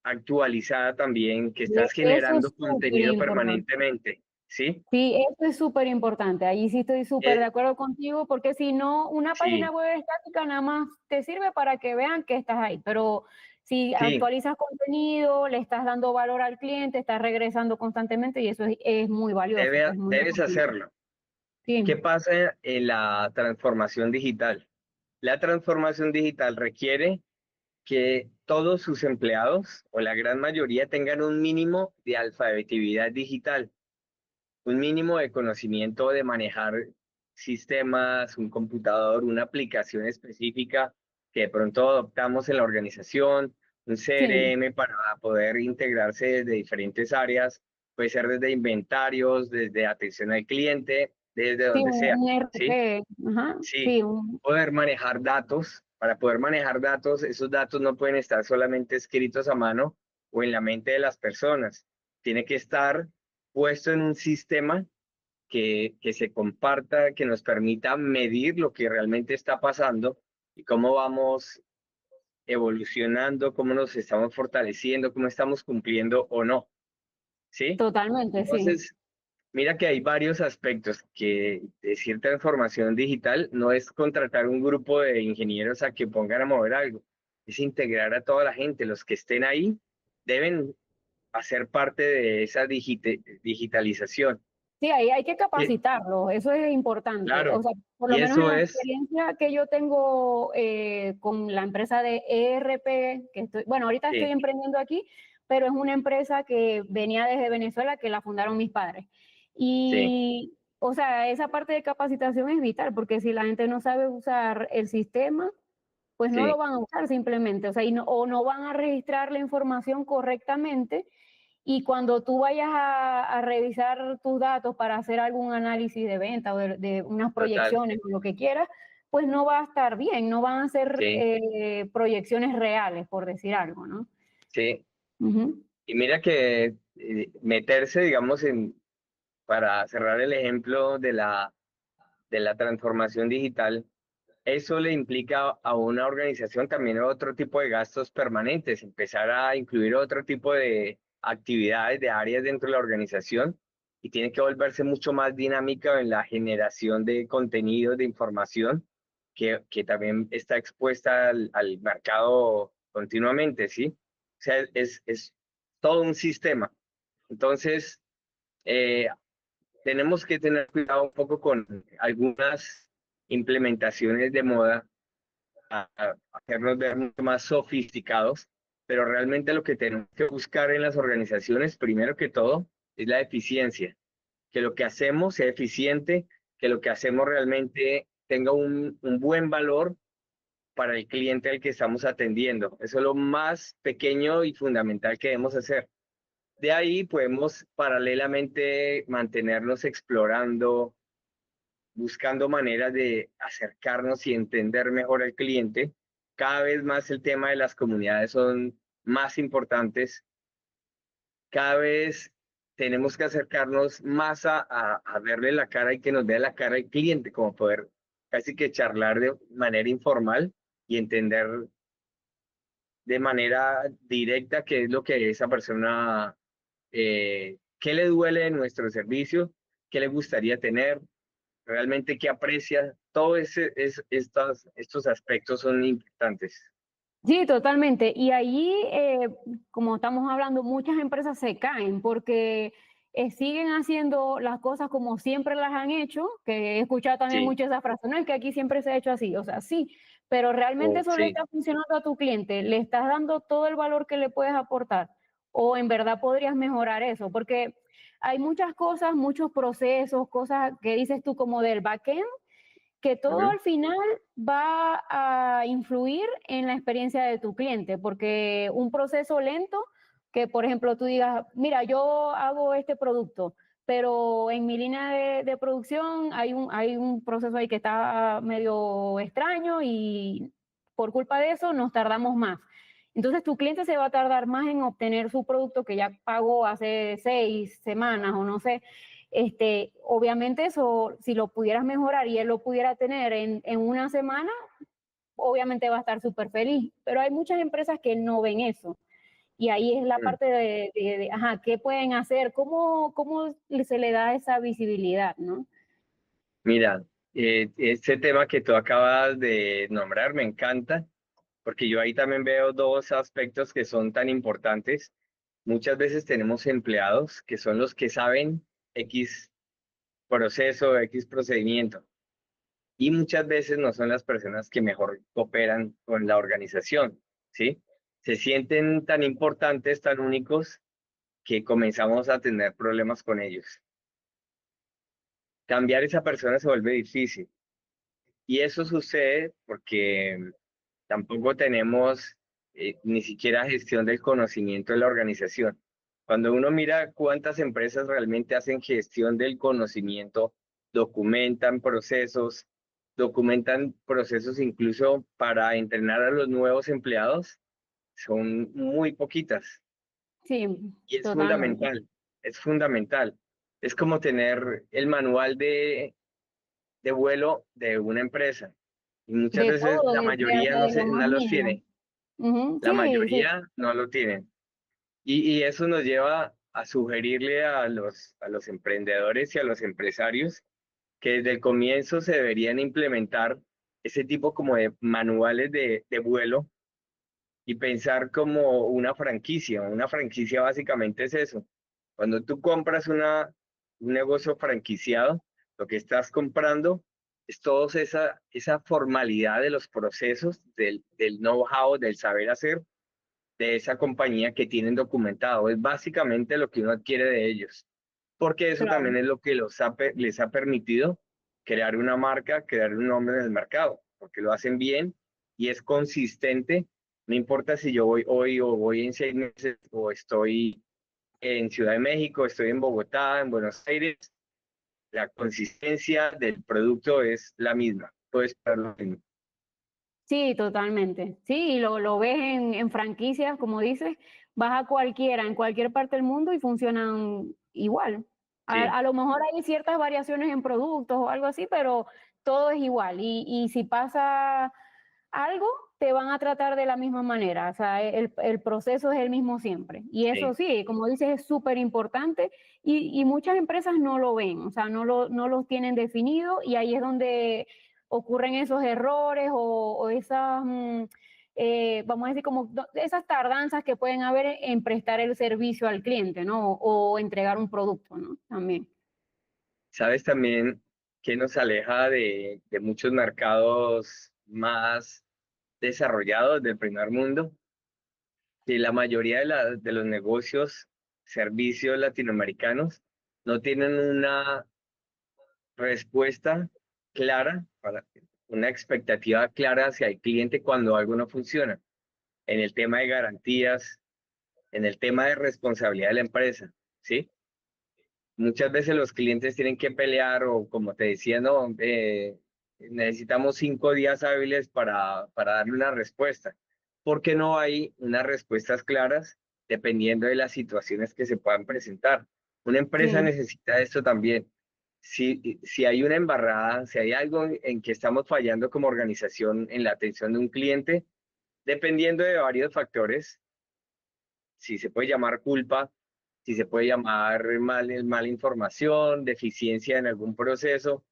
S2: actualizada también, que estás
S1: Eso
S2: generando
S1: es súper
S2: contenido
S1: importante.
S2: permanentemente, ¿sí?
S1: Sí, eso es súper importante. Ahí sí estoy súper de
S2: Eh,
S1: acuerdo contigo, porque si no, una página
S2: sí,
S1: web estática nada más te sirve para que vean que estás ahí, pero si
S2: sí,
S1: actualizas contenido, le estás dando valor al cliente, estás regresando constantemente y eso es muy valioso, pues muy
S2: debes
S1: importante.
S2: hacerlo. ¿Qué
S1: Sí,
S2: pasa en la transformación digital? La transformación digital requiere que todos sus empleados o la gran mayoría tengan un mínimo de alfabetividad digital, un mínimo de conocimiento de manejar sistemas, un computador, una aplicación específica que de pronto adoptamos en la organización, un
S1: sí,
S2: CRM para poder integrarse desde diferentes áreas, puede ser desde inventarios, desde atención al cliente, desde
S1: sí,
S2: donde sea,
S1: un
S2: ¿sí?
S1: RP, ajá,
S2: Sí,
S1: sí,
S2: poder manejar datos. Para poder manejar datos, esos datos no pueden estar solamente escritos a mano o en la mente de las personas. Tiene que estar puesto en un sistema que se comparta, que nos permita medir lo que realmente está pasando y cómo vamos evolucionando, cómo nos estamos fortaleciendo, cómo estamos cumpliendo o no. ¿Sí?
S1: totalmente, sí.
S2: Entonces, mira que hay varios aspectos que decir transformación digital no es contratar un grupo de ingenieros a que pongan a mover algo, es integrar a toda la gente. Los que estén ahí deben hacer parte de esa digitalización.
S1: Sí, ahí hay que
S2: Y-
S1: capacitarlos, eso es importante. O
S2: claro,
S1: sea, por lo
S2: y
S1: menos en
S2: eso
S1: la
S2: es,
S1: experiencia que yo tengo con la empresa de ERP, que estoy, bueno, ahorita estoy
S2: sí,
S1: emprendiendo aquí, pero es una empresa que venía desde Venezuela, que la fundaron mis padres.
S2: sí,
S1: Y, o sea, esa parte de capacitación es vital, porque si la gente no sabe usar el sistema, pues no lo
S2: sí,
S1: van a usar simplemente, o sea, o no van a registrar la información correctamente y cuando tú vayas a revisar tus datos para hacer algún análisis de venta o de unas
S2: total,
S1: proyecciones o lo que quieras, pues no va a estar bien, no van a ser
S2: sí,
S1: proyecciones reales, por decir algo, ¿no?
S2: sí.
S1: Ujú.
S2: Y mira que meterse, digamos, para cerrar el ejemplo de la transformación digital, eso le implica a una organización también otro tipo de gastos permanentes, empezar a incluir otro tipo de actividades, de áreas dentro de la organización y tiene que volverse mucho más dinámica en la generación de contenidos, de información, que también está expuesta al mercado continuamente, ¿sí? O sea, es todo un sistema. Entonces, eh, tenemos que tener cuidado un poco con algunas implementaciones de moda a hacernos ver mucho más sofisticados, pero realmente lo que tenemos que buscar en las organizaciones, primero que todo, es la eficiencia, que lo que hacemos sea eficiente, que lo que hacemos realmente tenga un buen valor para el cliente al que estamos atendiendo. Eso es lo más pequeño y fundamental que debemos hacer. De ahí podemos paralelamente mantenernos explorando, buscando maneras de acercarnos y entender mejor al cliente. Cada vez más el tema de las comunidades son más importantes. Cada vez tenemos que acercarnos más a verle la cara y que nos vea la cara al cliente, como poder casi que charlar de manera informal y entender de manera directa qué es lo que esa persona, qué le duele de nuestro servicio, qué le gustaría tener, realmente qué aprecia, todos estos aspectos son importantes.
S1: Sí, totalmente. Y allí, como estamos hablando, muchas empresas se caen porque siguen haciendo las cosas como siempre las han hecho, que he escuchado también
S2: Sí,
S1: mucho esa frase, no es que aquí siempre se ha hecho así, o sea, sí, pero realmente eso le
S2: sí.
S1: está funcionando a tu cliente, le estás dando todo el valor que le puedes aportar, o en verdad podrías mejorar eso, porque hay muchas cosas, muchos procesos, cosas que dices tú como del backend, que todo
S2: Ujú.
S1: al final va a influir en la experiencia de tu cliente, porque un proceso lento, que por ejemplo tú digas, mira, yo hago este producto, pero en mi línea de producción hay un proceso ahí que está medio extraño y por culpa de eso nos tardamos más. Entonces tu cliente se va a tardar más en obtener su producto que ya pagó hace 6 semanas o no sé, obviamente eso, si lo pudieras mejorar y él lo pudiera tener en una semana, obviamente va a estar súper feliz. Pero hay muchas empresas que no ven eso. Y ahí es la
S2: Mm.
S1: parte ajá, ¿qué pueden hacer? ¿Cómo se le da esa visibilidad, no?
S2: Mira, este tema que tú acabas de nombrar me encanta, porque yo ahí también veo dos aspectos que son tan importantes. Muchas veces tenemos empleados que son los que saben X proceso, X procedimiento, y muchas veces no son las personas que mejor cooperan con la organización, ¿sí? Se sienten tan importantes, tan únicos, que comenzamos a tener problemas con ellos. Cambiar esa persona se vuelve difícil. Y eso sucede porque tampoco tenemos ni siquiera gestión del conocimiento de la organización. Cuando uno mira cuántas empresas realmente hacen gestión del conocimiento, documentan procesos incluso para entrenar a los nuevos empleados, son muy poquitas.
S1: Sí,
S2: Y es
S1: totalmente.
S2: fundamental, es fundamental. Es como tener el manual de vuelo de una empresa. Y muchas
S1: De
S2: veces
S1: todo,
S2: la mayoría
S1: desde lo
S2: no
S1: más
S2: los
S1: mínimo.
S2: tiene.
S1: Ujú,
S2: La
S1: sí, sí,
S2: mayoría no lo tienen. Y eso nos lleva a sugerirle a los emprendedores y a los empresarios que desde el comienzo se deberían implementar ese tipo como de manuales de vuelo y pensar como una franquicia. Una franquicia básicamente es eso. Cuando tú compras un negocio franquiciado, lo que estás comprando es toda esa formalidad de los procesos, del know-how, del saber hacer de esa compañía que tienen documentado. Es básicamente lo que uno adquiere de ellos, porque eso
S1: claro.
S2: también es lo que les ha permitido crear una marca, crear un nombre en el mercado, porque lo hacen bien y es consistente. No importa si yo voy hoy o voy en 6 meses o estoy en Ciudad de México, estoy en Bogotá, en Buenos Aires, la consistencia del producto es la misma. Todo es para lo mismo.
S1: Sí, totalmente. Sí, y lo ves en franquicias, como dices, vas a cualquiera, en cualquier parte del mundo y funcionan igual.
S2: Sí,
S1: A lo mejor hay ciertas variaciones en productos o algo así, pero todo es igual. Y si pasa algo, te van a tratar de la misma manera. O sea, el proceso es el mismo siempre. Y eso
S2: sí.
S1: sí, como dices, es súper importante y muchas empresas no lo ven, o sea, no los tienen definido y ahí es donde ocurren esos errores o esas, vamos a decir, como esas tardanzas que pueden haber en prestar el servicio al cliente, ¿no? O entregar un producto, ¿no? También.
S2: ¿Sabes también que nos aleja de muchos mercados más desarrollados del primer mundo? Que la mayoría de los negocios, servicios latinoamericanos no tienen una respuesta clara, una expectativa clara hacia el cliente cuando algo no funciona. En el tema de garantías, en el tema de responsabilidad de la empresa, ¿sí? Muchas veces los clientes tienen que pelear o como te decía, no, necesitamos 5 días hábiles para darle una respuesta, porque no hay unas respuestas claras dependiendo de las situaciones que se puedan presentar. Una empresa
S1: Sí,
S2: necesita esto también. Si hay una embarrada, si hay algo en que estamos fallando como organización en la atención de un cliente, dependiendo de varios factores, si se puede llamar culpa, si se puede llamar mala información, deficiencia en algún proceso,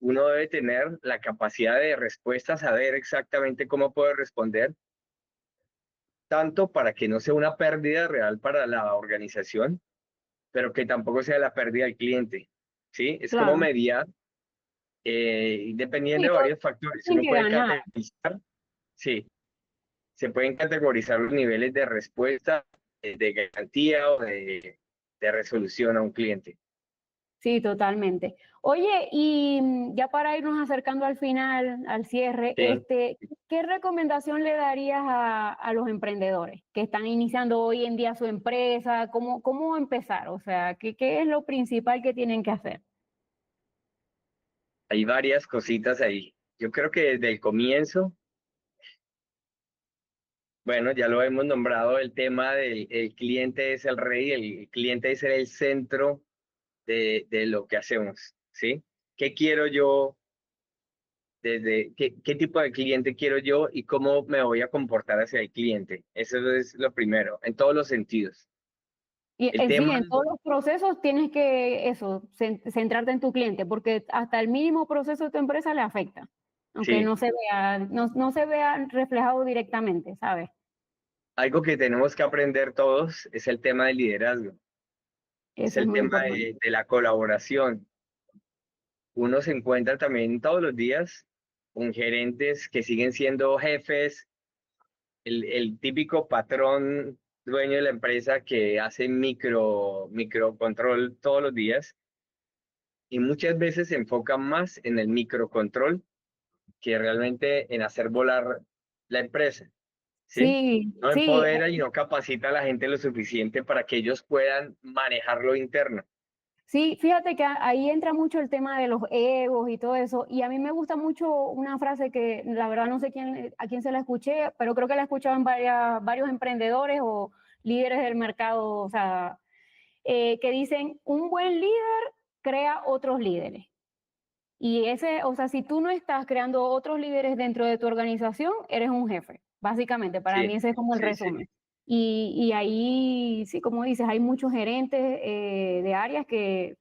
S2: uno debe tener la capacidad de respuesta, saber exactamente cómo puede responder, tanto para que no sea una pérdida real para la organización, pero que tampoco sea la pérdida del cliente, ¿sí? Es como
S1: Claro.
S2: mediar, dependiendo
S1: Sí,
S2: de
S1: todos
S2: varios factores.
S1: tienen
S2: Uno
S1: que
S2: puede
S1: ganar.
S2: categorizar, sí, se pueden categorizar los niveles de respuesta, de garantía o de resolución a un cliente.
S1: Sí, totalmente. Oye, y ya para irnos acercando al final, al cierre,
S2: Sí.
S1: ¿qué recomendación le darías a los emprendedores que están iniciando hoy en día su empresa? ¿Cómo empezar? O sea, ¿qué es lo principal que tienen que hacer?
S2: Hay varias cositas ahí. Yo creo que desde el comienzo, bueno, ya lo hemos nombrado, el tema del el cliente es el rey, el cliente es el centro de lo que hacemos, ¿sí? ¿Qué quiero yo? Desde qué tipo de cliente quiero yo y cómo me voy a comportar hacia el cliente. Eso es lo primero, en todos los sentidos.
S1: Y
S2: El
S1: sí,
S2: tema,
S1: en todos los procesos tienes que eso, centrarte en tu cliente, porque hasta el mínimo proceso de tu empresa le afecta, aunque
S2: sí,
S1: no se vea reflejado directamente, ¿sabes?
S2: algo que tenemos que aprender todos es el tema del liderazgo, es
S1: Eso es
S2: el
S1: muy
S2: tema
S1: importante.
S2: de la colaboración. Uno se encuentra también todos los días con gerentes que siguen siendo jefes, el típico patrón dueño de la empresa que hace microcontrol todos los días y muchas veces se enfoca más en el microcontrol que realmente en hacer volar la empresa, ¿sí?
S1: Sí,
S2: No
S1: sí,
S2: empodera y no capacita a la gente lo suficiente para que ellos puedan manejar lo interno.
S1: sí, fíjate que ahí entra mucho el tema de los egos y todo eso, y a mí me gusta mucho una frase que la verdad no sé a quién se la escuché, pero creo que la he escuchado en varios emprendedores o líderes del mercado, o sea, que dicen, un buen líder crea otros líderes. Y ese, o sea, si tú no estás creando otros líderes dentro de tu organización, eres un jefe. Básicamente, para mí
S2: Sí,
S1: ese es como el
S2: sí, sí.
S1: resumen. Y ahí, sí, como dices, hay muchos gerentes de áreas que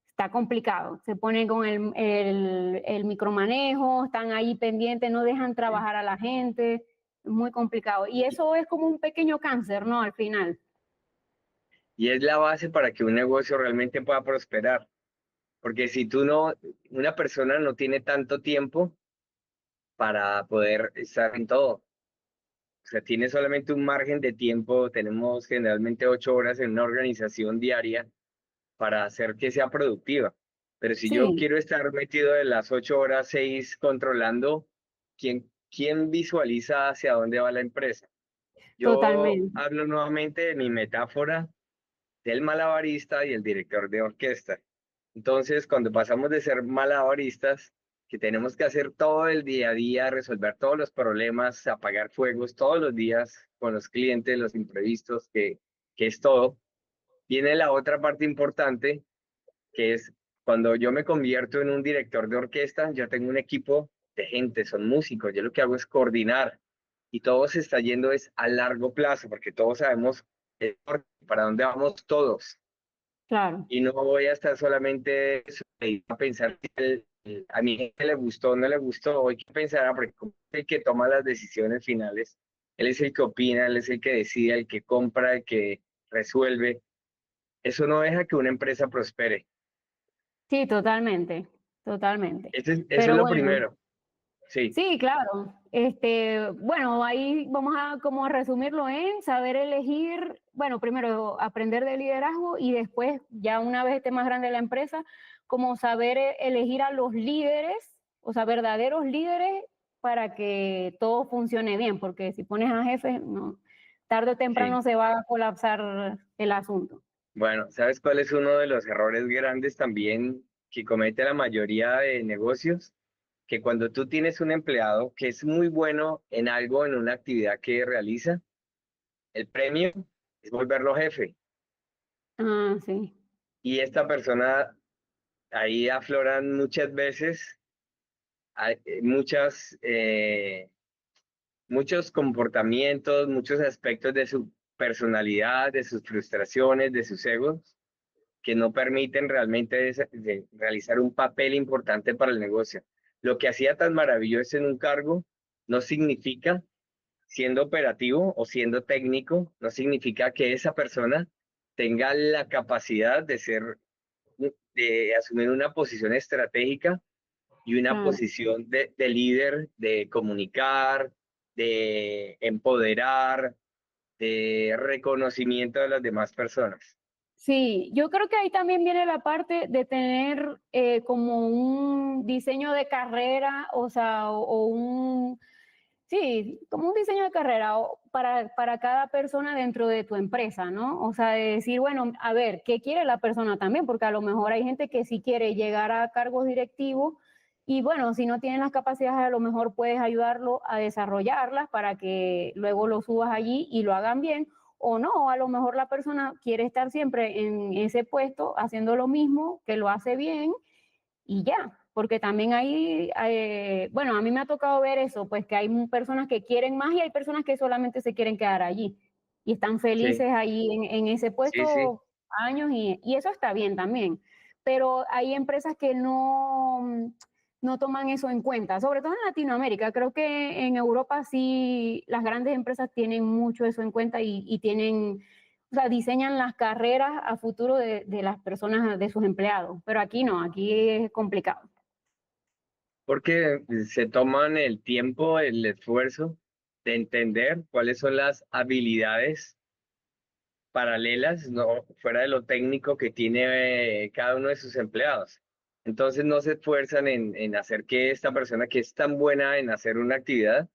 S1: está complicado. Se ponen con el micromanejo, están ahí pendientes, no dejan
S2: Sí.
S1: trabajar a la gente. Es muy complicado. Y eso es como un pequeño cáncer, ¿no? Al final.
S2: Y es la base para que un negocio realmente pueda prosperar. Porque si tú no, una persona no tiene tanto tiempo para poder estar en todo. O sea, tiene solamente un margen de tiempo. Tenemos generalmente 8 horas en una organización diaria para hacer que sea productiva. Pero si yo
S1: Sí,
S2: quiero estar metido de las 8 horas, 6 controlando, ¿quién visualiza hacia dónde va la empresa? Yo
S1: totalmente.
S2: hablo nuevamente de mi metáfora del malabarista y el director de orquesta. Entonces, cuando pasamos de ser malabaristas, que tenemos que hacer todo el día a día, resolver todos los problemas, apagar fuegos todos los días con los clientes, los imprevistos, que es todo, viene la otra parte importante, que es cuando yo me convierto en un director de orquesta, yo tengo un equipo de gente, son músicos, yo lo que hago es coordinar y todo se está yendo es a largo plazo, porque todos sabemos para dónde vamos todos.
S1: Claro.
S2: Y no voy a estar solamente a pensar si a mi gente le gustó o no le gustó, hay que pensar, porque como es el que toma las decisiones finales, él es el que opina, él es el que decide, el que compra, el que resuelve. Eso no deja que una empresa prospere.
S1: Sí, totalmente, totalmente.
S2: Eso es
S1: Pero
S2: lo
S1: bueno,
S2: primero. Sí,
S1: sí, claro. Bueno, ahí vamos a como a resumirlo en saber elegir, bueno, primero aprender de liderazgo y después, ya una vez esté más grande la empresa, como saber elegir a los líderes, o sea, verdaderos líderes para que todo funcione bien, porque si pones a jefes, no, tarde o
S2: sí.
S1: temprano se va a colapsar el asunto.
S2: Bueno, ¿sabes cuál es uno de los errores grandes también que comete la mayoría de negocios? Que cuando tú tienes un empleado que es muy bueno en algo, en una actividad que realiza, el premio es volverlo jefe.
S1: Ah, sí.
S2: Y esta persona, ahí afloran muchas veces muchas, muchos comportamientos, muchos aspectos de su personalidad, de sus frustraciones, de sus egos, que no permiten realmente de realizar un papel importante para el negocio. Lo que hacía tan maravilloso en un cargo no significa, siendo operativo o siendo técnico, no significa que esa persona tenga la capacidad de asumir una posición estratégica y una
S1: Claro.
S2: posición de líder, de comunicar, de empoderar, de reconocimiento de las demás personas.
S1: Sí, yo creo que ahí también viene la parte de tener como un diseño de carrera, o sea, o un, sí, como un diseño de carrera para cada persona dentro de tu empresa, ¿no? O sea, de decir, bueno, a ver, ¿qué quiere la persona también? Porque a lo mejor hay gente que sí quiere llegar a cargos directivos y bueno, si no tienen las capacidades, a lo mejor puedes ayudarlo a desarrollarlas para que luego lo subas allí y lo hagan bien. O no, a lo mejor la persona quiere estar siempre en ese puesto haciendo lo mismo, que lo hace bien y ya, porque también hay, bueno, a mí me ha tocado ver eso, pues que hay personas que quieren más y hay personas que solamente se quieren quedar allí y están
S2: Sí,
S1: felices ahí en ese
S2: sí, sí.
S1: puesto años y eso está bien también, pero hay empresas que no toman eso en cuenta, sobre todo en Latinoamérica. Creo que en Europa sí las grandes empresas tienen mucho eso en cuenta y tienen, o sea, diseñan las carreras a futuro de las personas, de sus empleados, pero aquí no, aquí es complicado.
S2: Porque se toman el tiempo, el esfuerzo de entender cuáles son las habilidades paralelas, no fuera de lo técnico que tiene cada uno de sus empleados. Entonces no se esfuerzan en hacer que esta persona que es tan buena en hacer una actividad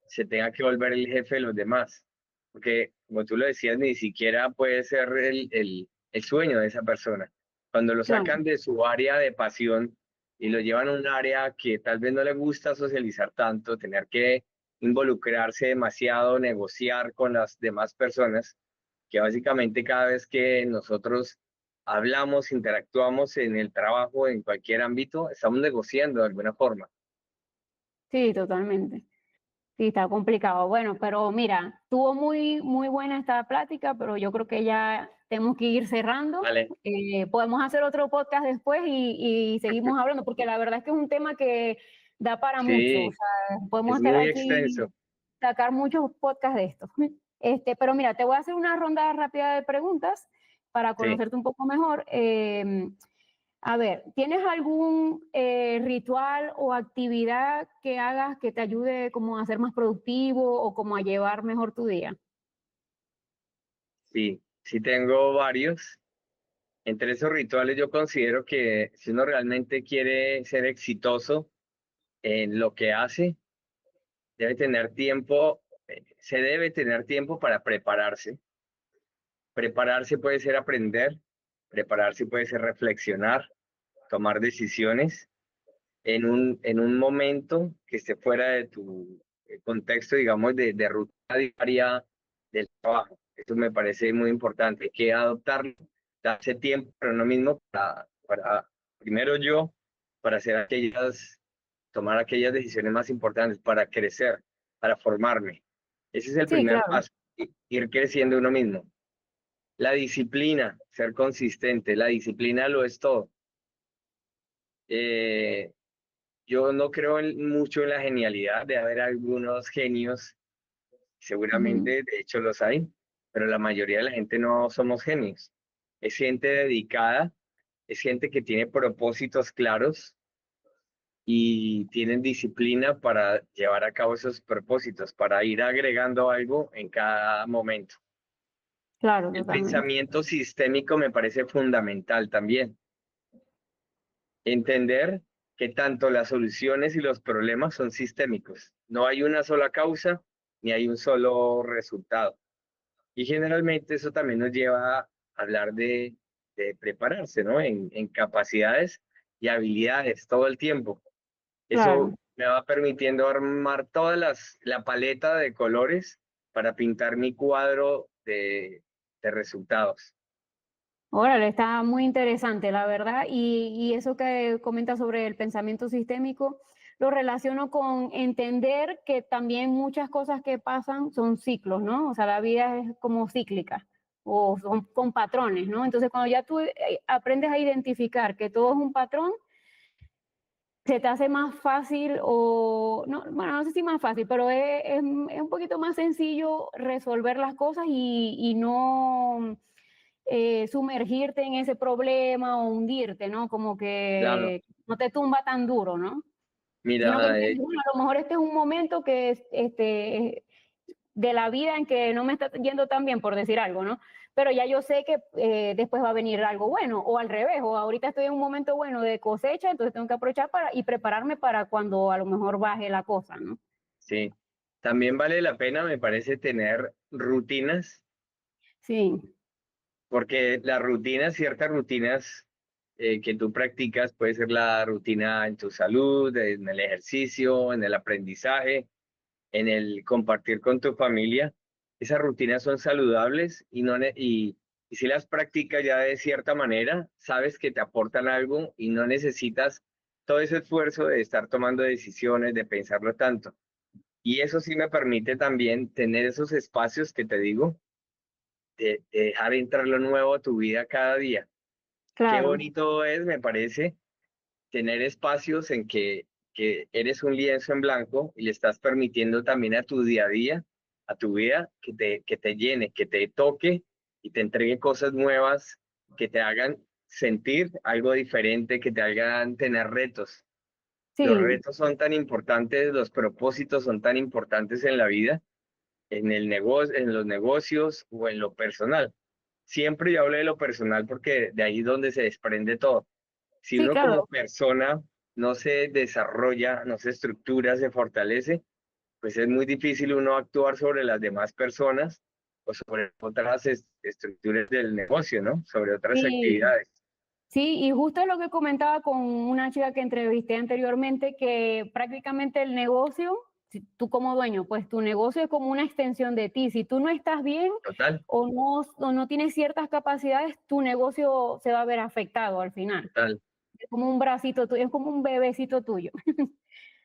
S2: se tenga que volver el jefe de los demás. Porque, como tú lo decías, ni siquiera puede ser el sueño de esa persona. Cuando lo
S1: Claro,
S2: sacan de su área de pasión y lo llevan a un área que tal vez no le gusta socializar tanto, tener que involucrarse demasiado, negociar con las demás personas, que básicamente cada vez que nosotros hablamos, interactuamos en el trabajo, en cualquier ámbito, estamos negociando de alguna forma.
S1: sí, totalmente. Sí, está complicado. Bueno, pero mira, estuvo muy buena esta plática, pero yo creo que ya tenemos que ir cerrando.
S2: ¿Vale?
S1: Podemos hacer otro podcast después y seguimos hablando, porque la verdad es que es un tema que da para mucho. O
S2: Sí,
S1: sea, podemos
S2: es
S1: hacer
S2: muy
S1: aquí,
S2: extenso.
S1: sacar muchos podcasts de esto. Pero mira, te voy a hacer una ronda rápida de preguntas para
S2: Sí.
S1: conocerte un poco mejor. A ver, ¿tienes algún ritual o actividad que hagas que te ayude como a ser más productivo o como a llevar mejor tu día?
S2: Sí, sí tengo varios. Entre esos rituales yo considero que si uno realmente quiere ser exitoso en lo que hace, debe tener tiempo, se debe tener tiempo para prepararse. Prepararse puede ser aprender, prepararse puede ser reflexionar, tomar decisiones en un momento que esté fuera de tu contexto, digamos, de rutina diaria del trabajo. Esto me parece muy importante. Hay que adoptarlo, darse tiempo para uno mismo, para primero yo, para hacer tomar aquellas decisiones más importantes, para crecer, para formarme. Ese es el
S1: Sí,
S2: primer
S1: claro,
S2: paso, ir creciendo uno mismo. La disciplina, ser consistente, la disciplina lo es todo. Eh, Yo no creo mucho en la genialidad de haber algunos genios,
S1: ujú,
S2: seguramente de hecho los hay, pero la mayoría de la gente no somos genios. Es gente dedicada, es gente que tiene propósitos claros y tienen disciplina para llevar a cabo esos propósitos, para ir agregando algo en cada momento.
S1: claro,
S2: El
S1: totalmente.
S2: pensamiento sistémico me parece fundamental también. Entender que tanto las soluciones y los problemas son sistémicos. No hay una sola causa ni hay un solo resultado. Y generalmente eso también nos lleva a hablar de prepararse, ¿no? En capacidades y habilidades todo el tiempo. Eso
S1: Claro.
S2: me va permitiendo armar la paleta de colores para pintar mi cuadro de resultados.
S1: Órale, está muy interesante, la verdad. Y eso que comentas sobre el pensamiento sistémico, lo relaciono con entender que también muchas cosas que pasan son ciclos, ¿no? O sea, la vida es como cíclica o son con patrones, ¿no? Entonces, cuando ya tú aprendes a identificar que todo es un patrón, se te hace más fácil o, no, bueno, no sé si más fácil, pero es un poquito más sencillo resolver las cosas y no sumergirte en ese problema o hundirte, ¿no? Como
S2: Claro,
S1: que no te tumba tan duro, ¿no? Sino que
S2: mira,
S1: entiendes, bueno, a lo mejor este es un momento que es, de la vida en que no me está yendo tan bien, por decir algo, ¿no? Pero ya yo sé que después va a venir algo bueno, o al revés, o ahorita estoy en un momento bueno de cosecha, entonces tengo que aprovechar y prepararme para cuando a lo mejor baje la cosa, ¿no?
S2: sí. También vale la pena, me parece, tener rutinas,
S1: Sí,
S2: porque las rutinas, ciertas rutinas que tú practicas, puede ser la rutina en tu salud, en el ejercicio, en el aprendizaje, en el compartir con tu familia. Esas rutinas son saludables y si las practicas ya de cierta manera, sabes que te aportan algo y no necesitas todo ese esfuerzo de estar tomando decisiones, de pensarlo tanto. Y eso sí me permite también tener esos espacios que te digo, de dejar entrar lo nuevo a tu vida cada día. Qué
S1: claro.
S2: bonito es, me parece, tener espacios en que eres un lienzo en blanco y le estás permitiendo también a tu día a día, a tu vida, que te llene, que te toque y te entregue cosas nuevas, que te hagan sentir algo diferente, que te hagan tener retos. Los
S1: Sí,
S2: retos son tan importantes, los propósitos son tan importantes en la vida, en el negocio, en los negocios o en lo personal. Siempre yo hablo de lo personal porque de ahí es donde se desprende todo. Si
S1: sí,
S2: uno como
S1: claro.
S2: persona no se desarrolla, no se estructura, se fortalece, pues es muy difícil uno actuar sobre las demás personas o sobre otras estructuras del negocio, ¿no? Sobre otras
S1: Sí,
S2: actividades.
S1: sí, y justo lo que comentaba con una chica que entrevisté anteriormente, que prácticamente el negocio, si tú como dueño, pues tu negocio es como una extensión de ti. Si tú no estás bien
S2: Total,
S1: o no tienes ciertas capacidades, tu negocio se va a ver afectado al final.
S2: total.
S1: Es como un bracito tuyo, es como un bebecito tuyo.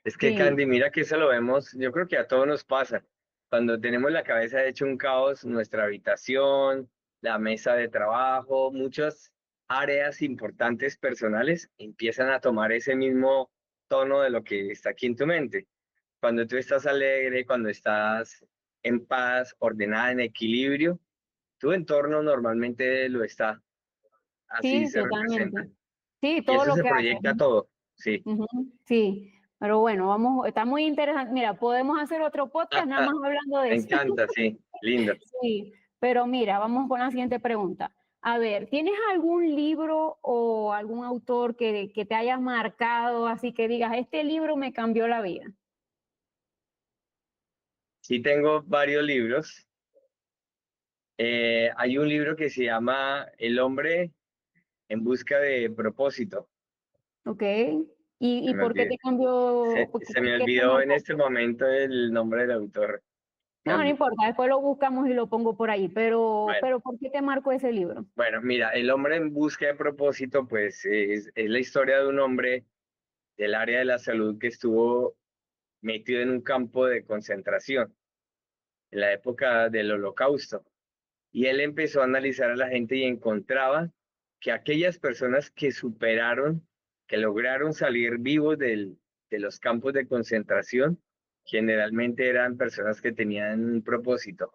S2: Es que
S1: Sí,
S2: Candy, mira que eso lo vemos, yo creo que a todos nos pasa. Cuando tenemos la cabeza hecha un caos, nuestra habitación, la mesa de trabajo, muchas áreas importantes personales empiezan a tomar ese mismo tono de lo que está aquí en tu mente. Cuando tú estás alegre, cuando estás en paz, ordenada, en equilibrio, tu entorno normalmente lo está. Así
S1: sí,
S2: se representa.
S1: totalmente. Sí,
S2: Y
S1: todo
S2: eso
S1: lo
S2: se
S1: que haces.
S2: proyecta a todo. Sí.
S1: Ujú, sí, pero bueno, vamos, está muy interesante. Mira, podemos hacer otro podcast nada más hablando de
S2: Me
S1: eso.
S2: encanta, sí. Lindo.
S1: Sí, pero mira, vamos con la siguiente pregunta. A ver, ¿tienes algún libro o algún autor que te haya marcado, así que digas, este libro me cambió la vida?
S2: Sí tengo varios libros. Hay un libro que se llama El hombre en busca de propósito.
S1: ¿Ok?
S2: Se
S1: Y
S2: me
S1: por qué
S2: olvidó,
S1: te cambió,
S2: se me
S1: qué te
S2: olvidó en
S1: marcó?
S2: este momento el nombre del autor.
S1: No, no
S2: Cam-
S1: importa, después lo buscamos y lo pongo por ahí,
S2: Bueno,
S1: pero ¿por qué te marcó ese libro?
S2: bueno, mira, El hombre en busca de propósito, pues es la historia de un hombre del área de la salud que estuvo metido en un campo de concentración en la época del Holocausto. Y él empezó a analizar a la gente y encontraba que aquellas personas que superaron, que lograron salir vivos de los campos de concentración, generalmente eran personas que tenían un propósito.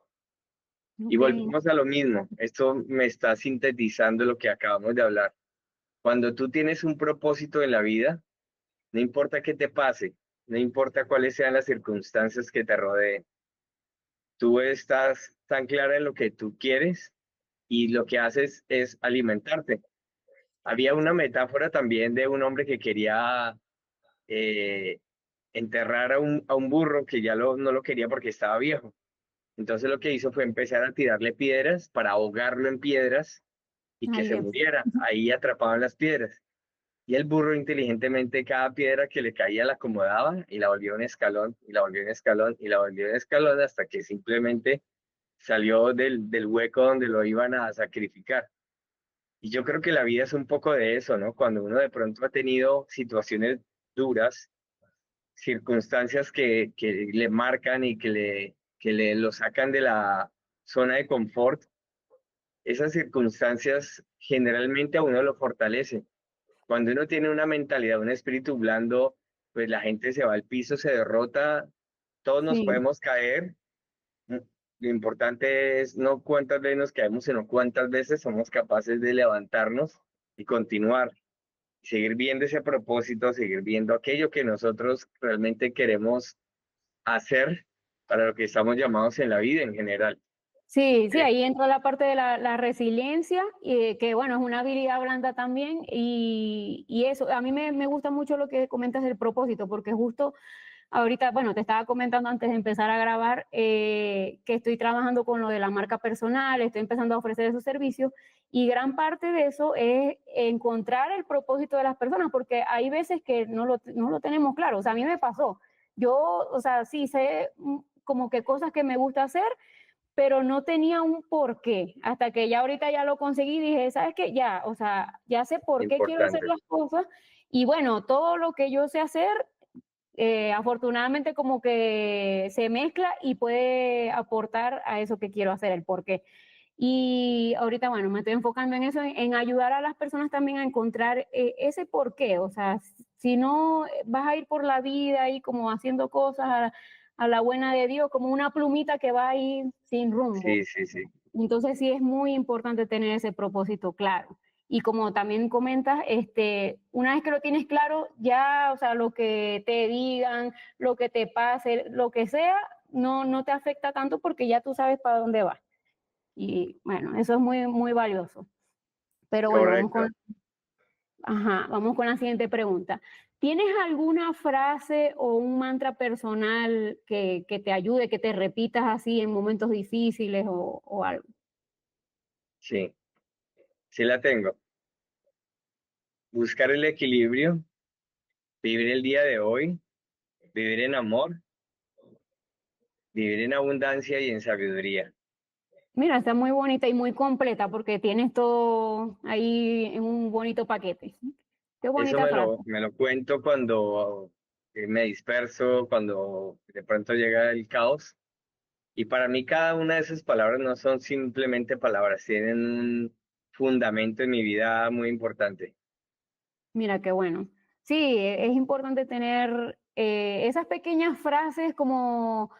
S2: Y
S1: Ok,
S2: volvemos a lo mismo. Esto me está sintetizando lo que acabamos de hablar. Cuando tú tienes un propósito en la vida, no importa qué te pase, no importa cuáles sean las circunstancias que te rodeen, tú estás tan clara en lo que tú quieres y lo que haces es alimentarte. Había una metáfora también de un hombre que quería eh, enterrar a un burro que ya no lo quería porque estaba viejo. Entonces lo que hizo fue empezar a tirarle piedras para ahogarlo en piedras y que
S1: ay
S2: se
S1: Dios.
S2: muriera ahí atrapado en las piedras. Y el burro inteligentemente cada piedra que le caía la acomodaba y la volvió un escalón y la volvió un escalón y la volvió un escalón hasta que simplemente salió del hueco donde lo iban a sacrificar. Y yo creo que la vida es un poco de eso, ¿no? Cuando uno de pronto ha tenido situaciones duras, circunstancias que le marcan y que le lo sacan de la zona de confort, esas circunstancias generalmente a uno lo fortalecen. Cuando uno tiene una mentalidad, un espíritu blando, pues la gente se va al piso, se derrota, todos nos
S1: Sí,
S2: podemos caer, lo importante es no cuántas veces nos caemos, sino cuántas veces somos capaces de levantarnos y continuar, seguir viendo ese propósito, seguir viendo aquello que nosotros realmente queremos hacer para lo que estamos llamados en la vida en general.
S1: Sí, sí,
S2: ¿Sí?
S1: ahí entra la parte de la resiliencia, que bueno, es una habilidad blanda también, y eso, a mí me gusta mucho lo que comentas del propósito, porque justo ahorita, bueno, te estaba comentando antes de empezar a grabar que estoy trabajando con lo de la marca personal, estoy empezando a ofrecer esos servicios, y gran parte de eso es encontrar el propósito de las personas, porque hay veces que no lo tenemos claro, o sea, a mí me pasó, yo, o sea, sí sé como que cosas que me gusta hacer, pero no tenía un porqué, hasta que ya ahorita ya lo conseguí, dije, ¿sabes qué? Ya, o sea, ya sé por qué quiero hacer
S2: Importante.
S1: las cosas, y bueno, todo lo que yo sé hacer, afortunadamente como que se mezcla y puede aportar a eso que quiero hacer, el porqué. Y ahorita, bueno, me estoy enfocando en eso, en ayudar a las personas también a encontrar ese porqué. O sea, si no vas a ir por la vida ahí como haciendo cosas a la buena de Dios, como una plumita que va a ir sin rumbo.
S2: Sí, sí, sí.
S1: Entonces sí es muy importante tener ese propósito claro. Y como también comentas, una vez que lo tienes claro, ya, o sea, lo que te digan, lo que te pase, lo que sea, no te afecta tanto porque ya tú sabes para dónde vas. Y bueno, eso es muy, muy valioso. Pero bueno,
S2: Correcto.
S1: ajá, vamos con la siguiente pregunta. ¿Tienes alguna frase o un mantra personal que te ayude, que te repitas así en momentos difíciles o algo?
S2: Sí, sí la tengo. Buscar el equilibrio, vivir el día de hoy, vivir en amor, vivir en abundancia y en sabiduría.
S1: Mira, está muy bonita y muy completa porque tienes todo ahí en un bonito paquete. Qué
S2: Eso
S1: bonita frase.
S2: me lo cuento cuando me disperso, cuando de pronto llega el caos. Y para mí cada una de esas palabras no son simplemente palabras, tienen un fundamento en mi vida muy importante.
S1: Mira, qué bueno. Sí, es importante tener esas pequeñas frases como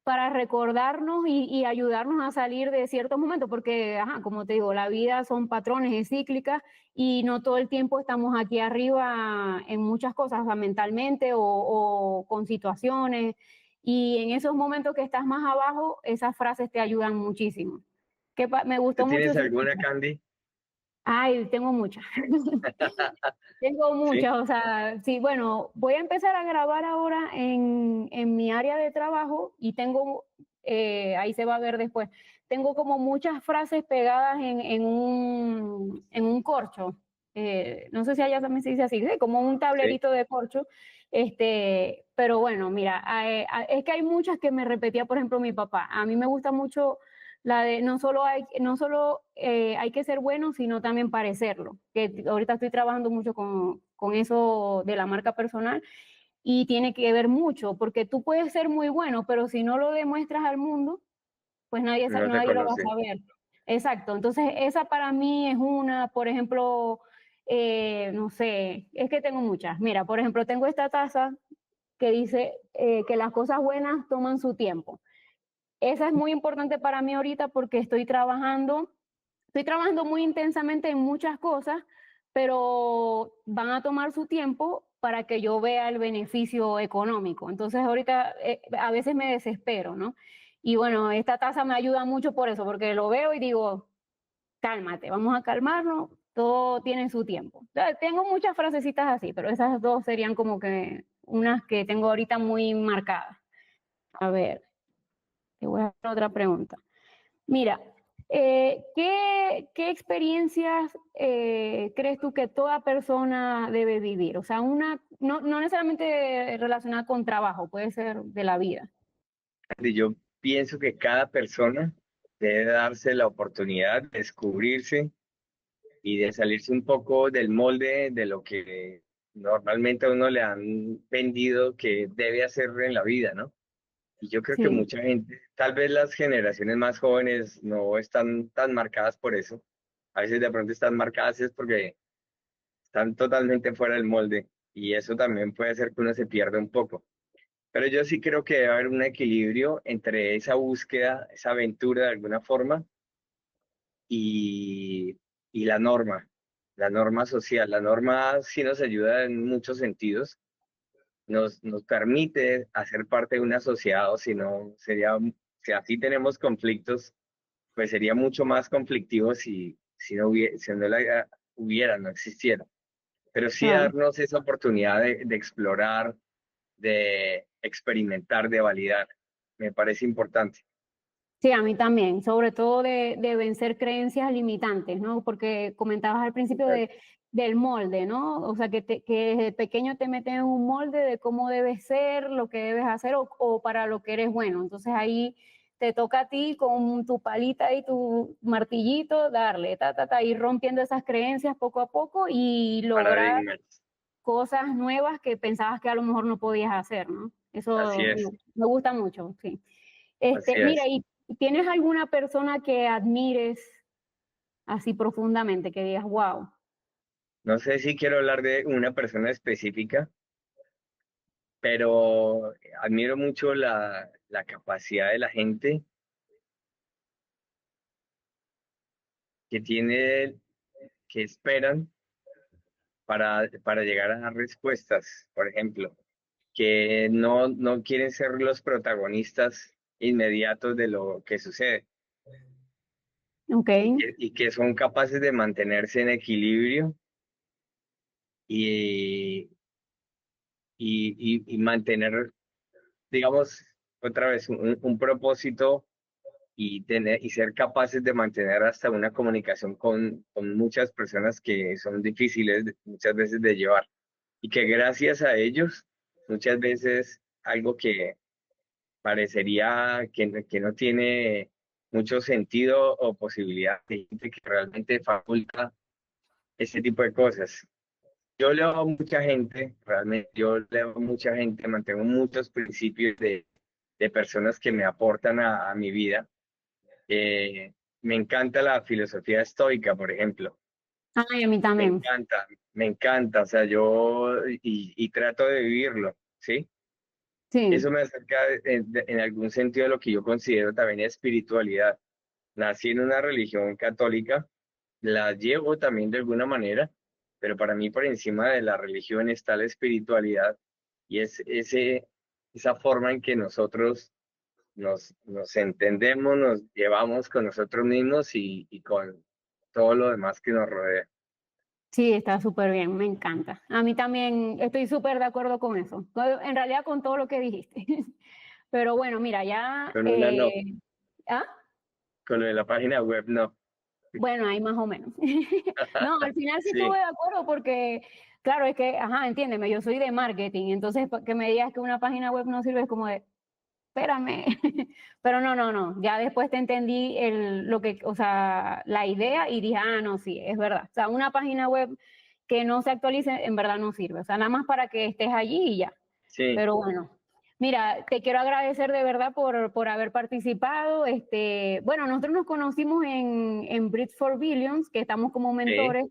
S1: para recordarnos y ayudarnos a salir de ciertos momentos, porque, ajá, como te digo, la vida son patrones, es cíclica y no todo el tiempo estamos aquí arriba en muchas cosas, o sea, mentalmente o con situaciones. Y en esos momentos que estás más abajo, esas frases te ayudan muchísimo. Me
S2: ¿Tú
S1: gustó mucho
S2: tienes
S1: ese
S2: alguna,
S1: mantra.
S2: Candy?
S1: Ay, tengo muchas. Tengo
S2: Sí,
S1: muchas, o sea, sí, bueno, voy a empezar a grabar ahora en mi área de trabajo y tengo, ahí se va a ver después, tengo como muchas frases pegadas en un corcho. No sé si allá también se dice así, ¿sí? Como un
S2: sí.
S1: tablerito de corcho. Pero bueno, mira, es que hay muchas que me repetía, por ejemplo, mi papá. A mí me gusta mucho la de no solo hay que ser bueno, sino también parecerlo, que ahorita estoy trabajando mucho con eso de la marca personal y tiene que ver mucho, porque tú puedes ser muy bueno, pero si no lo demuestras al mundo, pues
S2: No te
S1: nadie lo va a
S2: conoce.
S1: saber. Exacto, entonces esa para mí es una, por ejemplo, no sé, es que tengo muchas. Mira, por ejemplo, tengo esta taza que dice que las cosas buenas toman su tiempo. Esa es muy importante para mí ahorita porque estoy trabajando muy intensamente en muchas cosas, pero van a tomar su tiempo para que yo vea el beneficio económico. Entonces ahorita a veces me desespero, ¿no? Y bueno, esta tasa me ayuda mucho por eso, porque lo veo y digo, cálmate, vamos a calmarnos, todo tiene su tiempo. O sea, tengo muchas frasecitas así, pero esas dos serían como que unas que tengo ahorita muy marcadas. A ver, te voy a hacer otra pregunta. Mira, ¿qué experiencias crees tú que toda persona debe vivir? O sea, no necesariamente relacionada con trabajo, puede ser de la vida.
S2: Y yo pienso que cada persona debe darse la oportunidad de descubrirse y de salirse un poco del molde de lo que normalmente a uno le han vendido que debe hacer en la vida, ¿no? Y yo creo que
S1: Sí,
S2: mucha gente, tal vez las generaciones más jóvenes no están tan marcadas por eso. A veces de pronto están marcadas es porque están totalmente fuera del molde y eso también puede hacer que uno se pierda un poco. Pero yo sí creo que debe haber un equilibrio entre esa búsqueda, esa aventura de alguna forma y, y la norma social. La norma sí nos ayuda en muchos sentidos, nos permite hacer parte de una sociedad, o si no, sería, si así tenemos conflictos, pues sería mucho más conflictivo si no hubiera, si no la hubiera, no existiera. Pero sí
S1: Claro.
S2: darnos esa oportunidad de explorar, de experimentar, de validar, me parece importante.
S1: Sí, a mí también, sobre todo de vencer creencias limitantes, ¿no? Porque comentabas al principio del molde, ¿no? O sea, que desde pequeño te meten en un molde de cómo debes ser, lo que debes hacer o para lo que eres bueno. Entonces ahí te toca a ti con tu palita y tu martillito darle, ir rompiendo esas creencias poco a poco y lograr
S2: Paradigmas.
S1: cosas nuevas que pensabas que a lo mejor no podías hacer, ¿no?
S2: Así
S1: Eso
S2: es,
S1: me gusta mucho, sí.
S2: así
S1: Mira,
S2: es.
S1: ¿y tienes alguna persona que admires así profundamente, que digas, wow?
S2: No sé si quiero hablar de una persona específica, pero admiro mucho la capacidad de la gente que tiene, que esperan para llegar a dar respuestas, por ejemplo, que no quieren ser los protagonistas inmediatos de lo que sucede
S1: Ok,
S2: y que son capaces de mantenerse en equilibrio y, y mantener, digamos, otra vez un propósito y tener y ser capaces de mantener hasta una comunicación con muchas personas que son difíciles muchas veces de llevar y que gracias a ellos muchas veces algo que parecería que no tiene mucho sentido o posibilidad de gente que realmente faculta ese tipo de cosas. Yo leo a mucha gente, realmente yo leo a mucha gente, mantengo muchos principios de personas que me aportan a mi vida. Me encanta la filosofía estoica, por ejemplo.
S1: ay, a mí también.
S2: Me encanta, o sea, y trato de vivirlo, ¿sí?
S1: Sí,
S2: Eso me acerca en algún sentido de lo que yo considero también espiritualidad. Nací en una religión católica, la llevo también de alguna manera, pero para mí por encima de la religión está la espiritualidad y es esa forma en que nosotros nos entendemos, nos llevamos con nosotros mismos y con todo lo demás que nos rodea.
S1: sí, está súper bien, me encanta. A mí también estoy súper de acuerdo con eso. En realidad con todo lo que dijiste. Pero bueno, mira, ya,
S2: Con una no,
S1: ¿ah?
S2: con lo de la página web no.
S1: Bueno, ahí más o menos. No, al final sí estuve
S2: Sí,
S1: de acuerdo porque, claro, es que, ajá, entiéndeme, yo soy de marketing, entonces que me digas que una página web no sirve es como de, espérame. Pero no, no, no, ya después te entendí lo que, o sea, la idea y dije, ah, no, sí, es verdad. O sea, una página web que no se actualice en verdad no sirve, o sea, nada más para que estés allí y ya.
S2: sí,
S1: Pero bueno, mira, te quiero agradecer de verdad por haber participado. Bueno, nosotros nos conocimos en Bridge for Billions, que estamos como
S2: sí,
S1: mentores.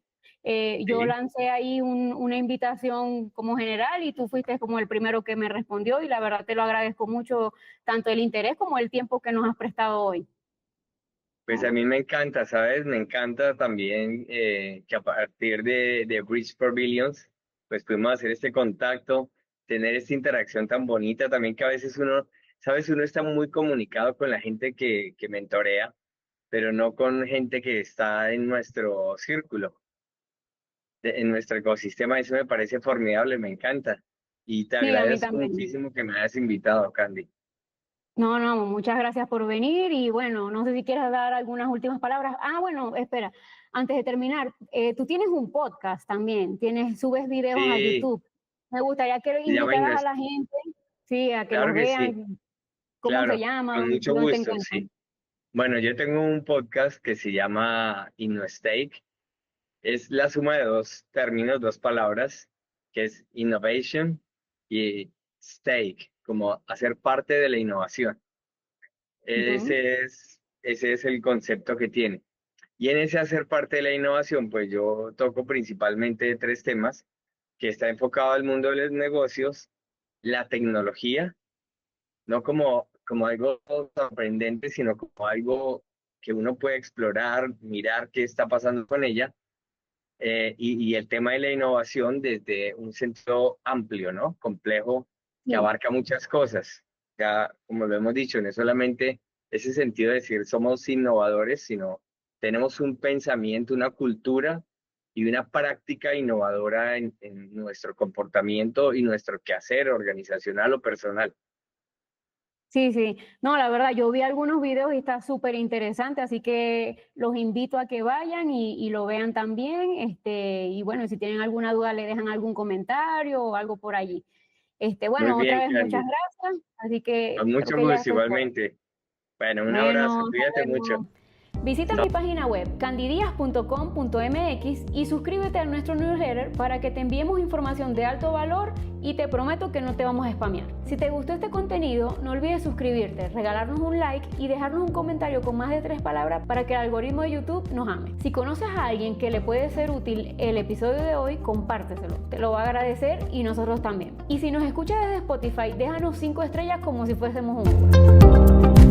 S1: Yo
S2: sí.
S1: lancé ahí una invitación como general y tú fuiste como el primero que me respondió y la verdad te lo agradezco mucho, tanto el interés como el tiempo que nos has prestado hoy.
S2: Pues a mí me encanta, ¿sabes? Me encanta también que a partir de Bridge for Billions, pues pudimos hacer este contacto, tener esta interacción tan bonita, también que a veces uno, ¿sabes? Uno está muy comunicado con la gente que mentorea, pero no con gente que está en nuestro círculo, en nuestro ecosistema. Eso me parece formidable, me encanta. Y te
S1: Sí, a mí
S2: agradezco
S1: también.
S2: muchísimo que me hayas invitado, Candy.
S1: No, no, muchas gracias por venir y bueno, no sé si quieres dar algunas últimas palabras. Ah, bueno, espera, antes de terminar, tú tienes un podcast también, subes videos a
S2: Sí,
S1: YouTube. Me gustaría que
S2: se llama
S1: invitaras a la gente, sí, a que
S2: Claro
S1: los
S2: que sí,
S1: vean, cómo se
S2: claro,
S1: llama,
S2: con mucho
S1: dónde te
S2: gusto, sí.
S1: encuentran.
S2: Bueno, yo tengo un podcast que se llama InnoStake. Es la suma de dos términos, dos palabras, que es innovation y stake, como hacer parte de la innovación.
S1: Ujú.
S2: Ese es el concepto que tiene. Y en ese hacer parte de la innovación, pues yo toco principalmente tres temas, que está enfocado al mundo de los negocios, la tecnología no como algo sorprendente, sino como algo que uno puede explorar, mirar qué está pasando con ella, y el tema de la innovación desde un sentido amplio, ¿no? Complejo, que
S1: Sí.
S2: abarca muchas cosas. Ya, como lo hemos dicho, no es solamente ese sentido de decir somos innovadores, sino tenemos un pensamiento, una cultura y una práctica innovadora en nuestro comportamiento y nuestro quehacer organizacional o personal.
S1: Sí, sí. No, la verdad, yo vi algunos videos y está súper interesante, así que los invito a que vayan y lo vean también. Y bueno, si tienen alguna duda, le dejan algún comentario o algo por allí.
S2: Muy
S1: Bueno, otra
S2: bien,
S1: vez muchas
S2: Candy.
S1: gracias, así que
S2: Con
S1: creo
S2: mucho
S1: que ya
S2: gusto,
S1: eso es todo.
S2: igualmente. Bueno, un abrazo,
S1: Bueno, nos
S2: cuídate mucho.
S1: vemos. Visita mi página web candidias.com.mx y suscríbete a nuestro newsletter para que te enviemos información de alto valor y te prometo que no te vamos a spamear. Si te gustó este contenido, no olvides suscribirte, regalarnos un like y dejarnos un comentario con más de 3 palabras para que el algoritmo de YouTube nos ame. Si conoces a alguien que le puede ser útil el episodio de hoy, compárteselo. Te lo va a agradecer y nosotros también. Y si nos escuchas desde Spotify, déjanos 5 estrellas como si fuésemos un Uber.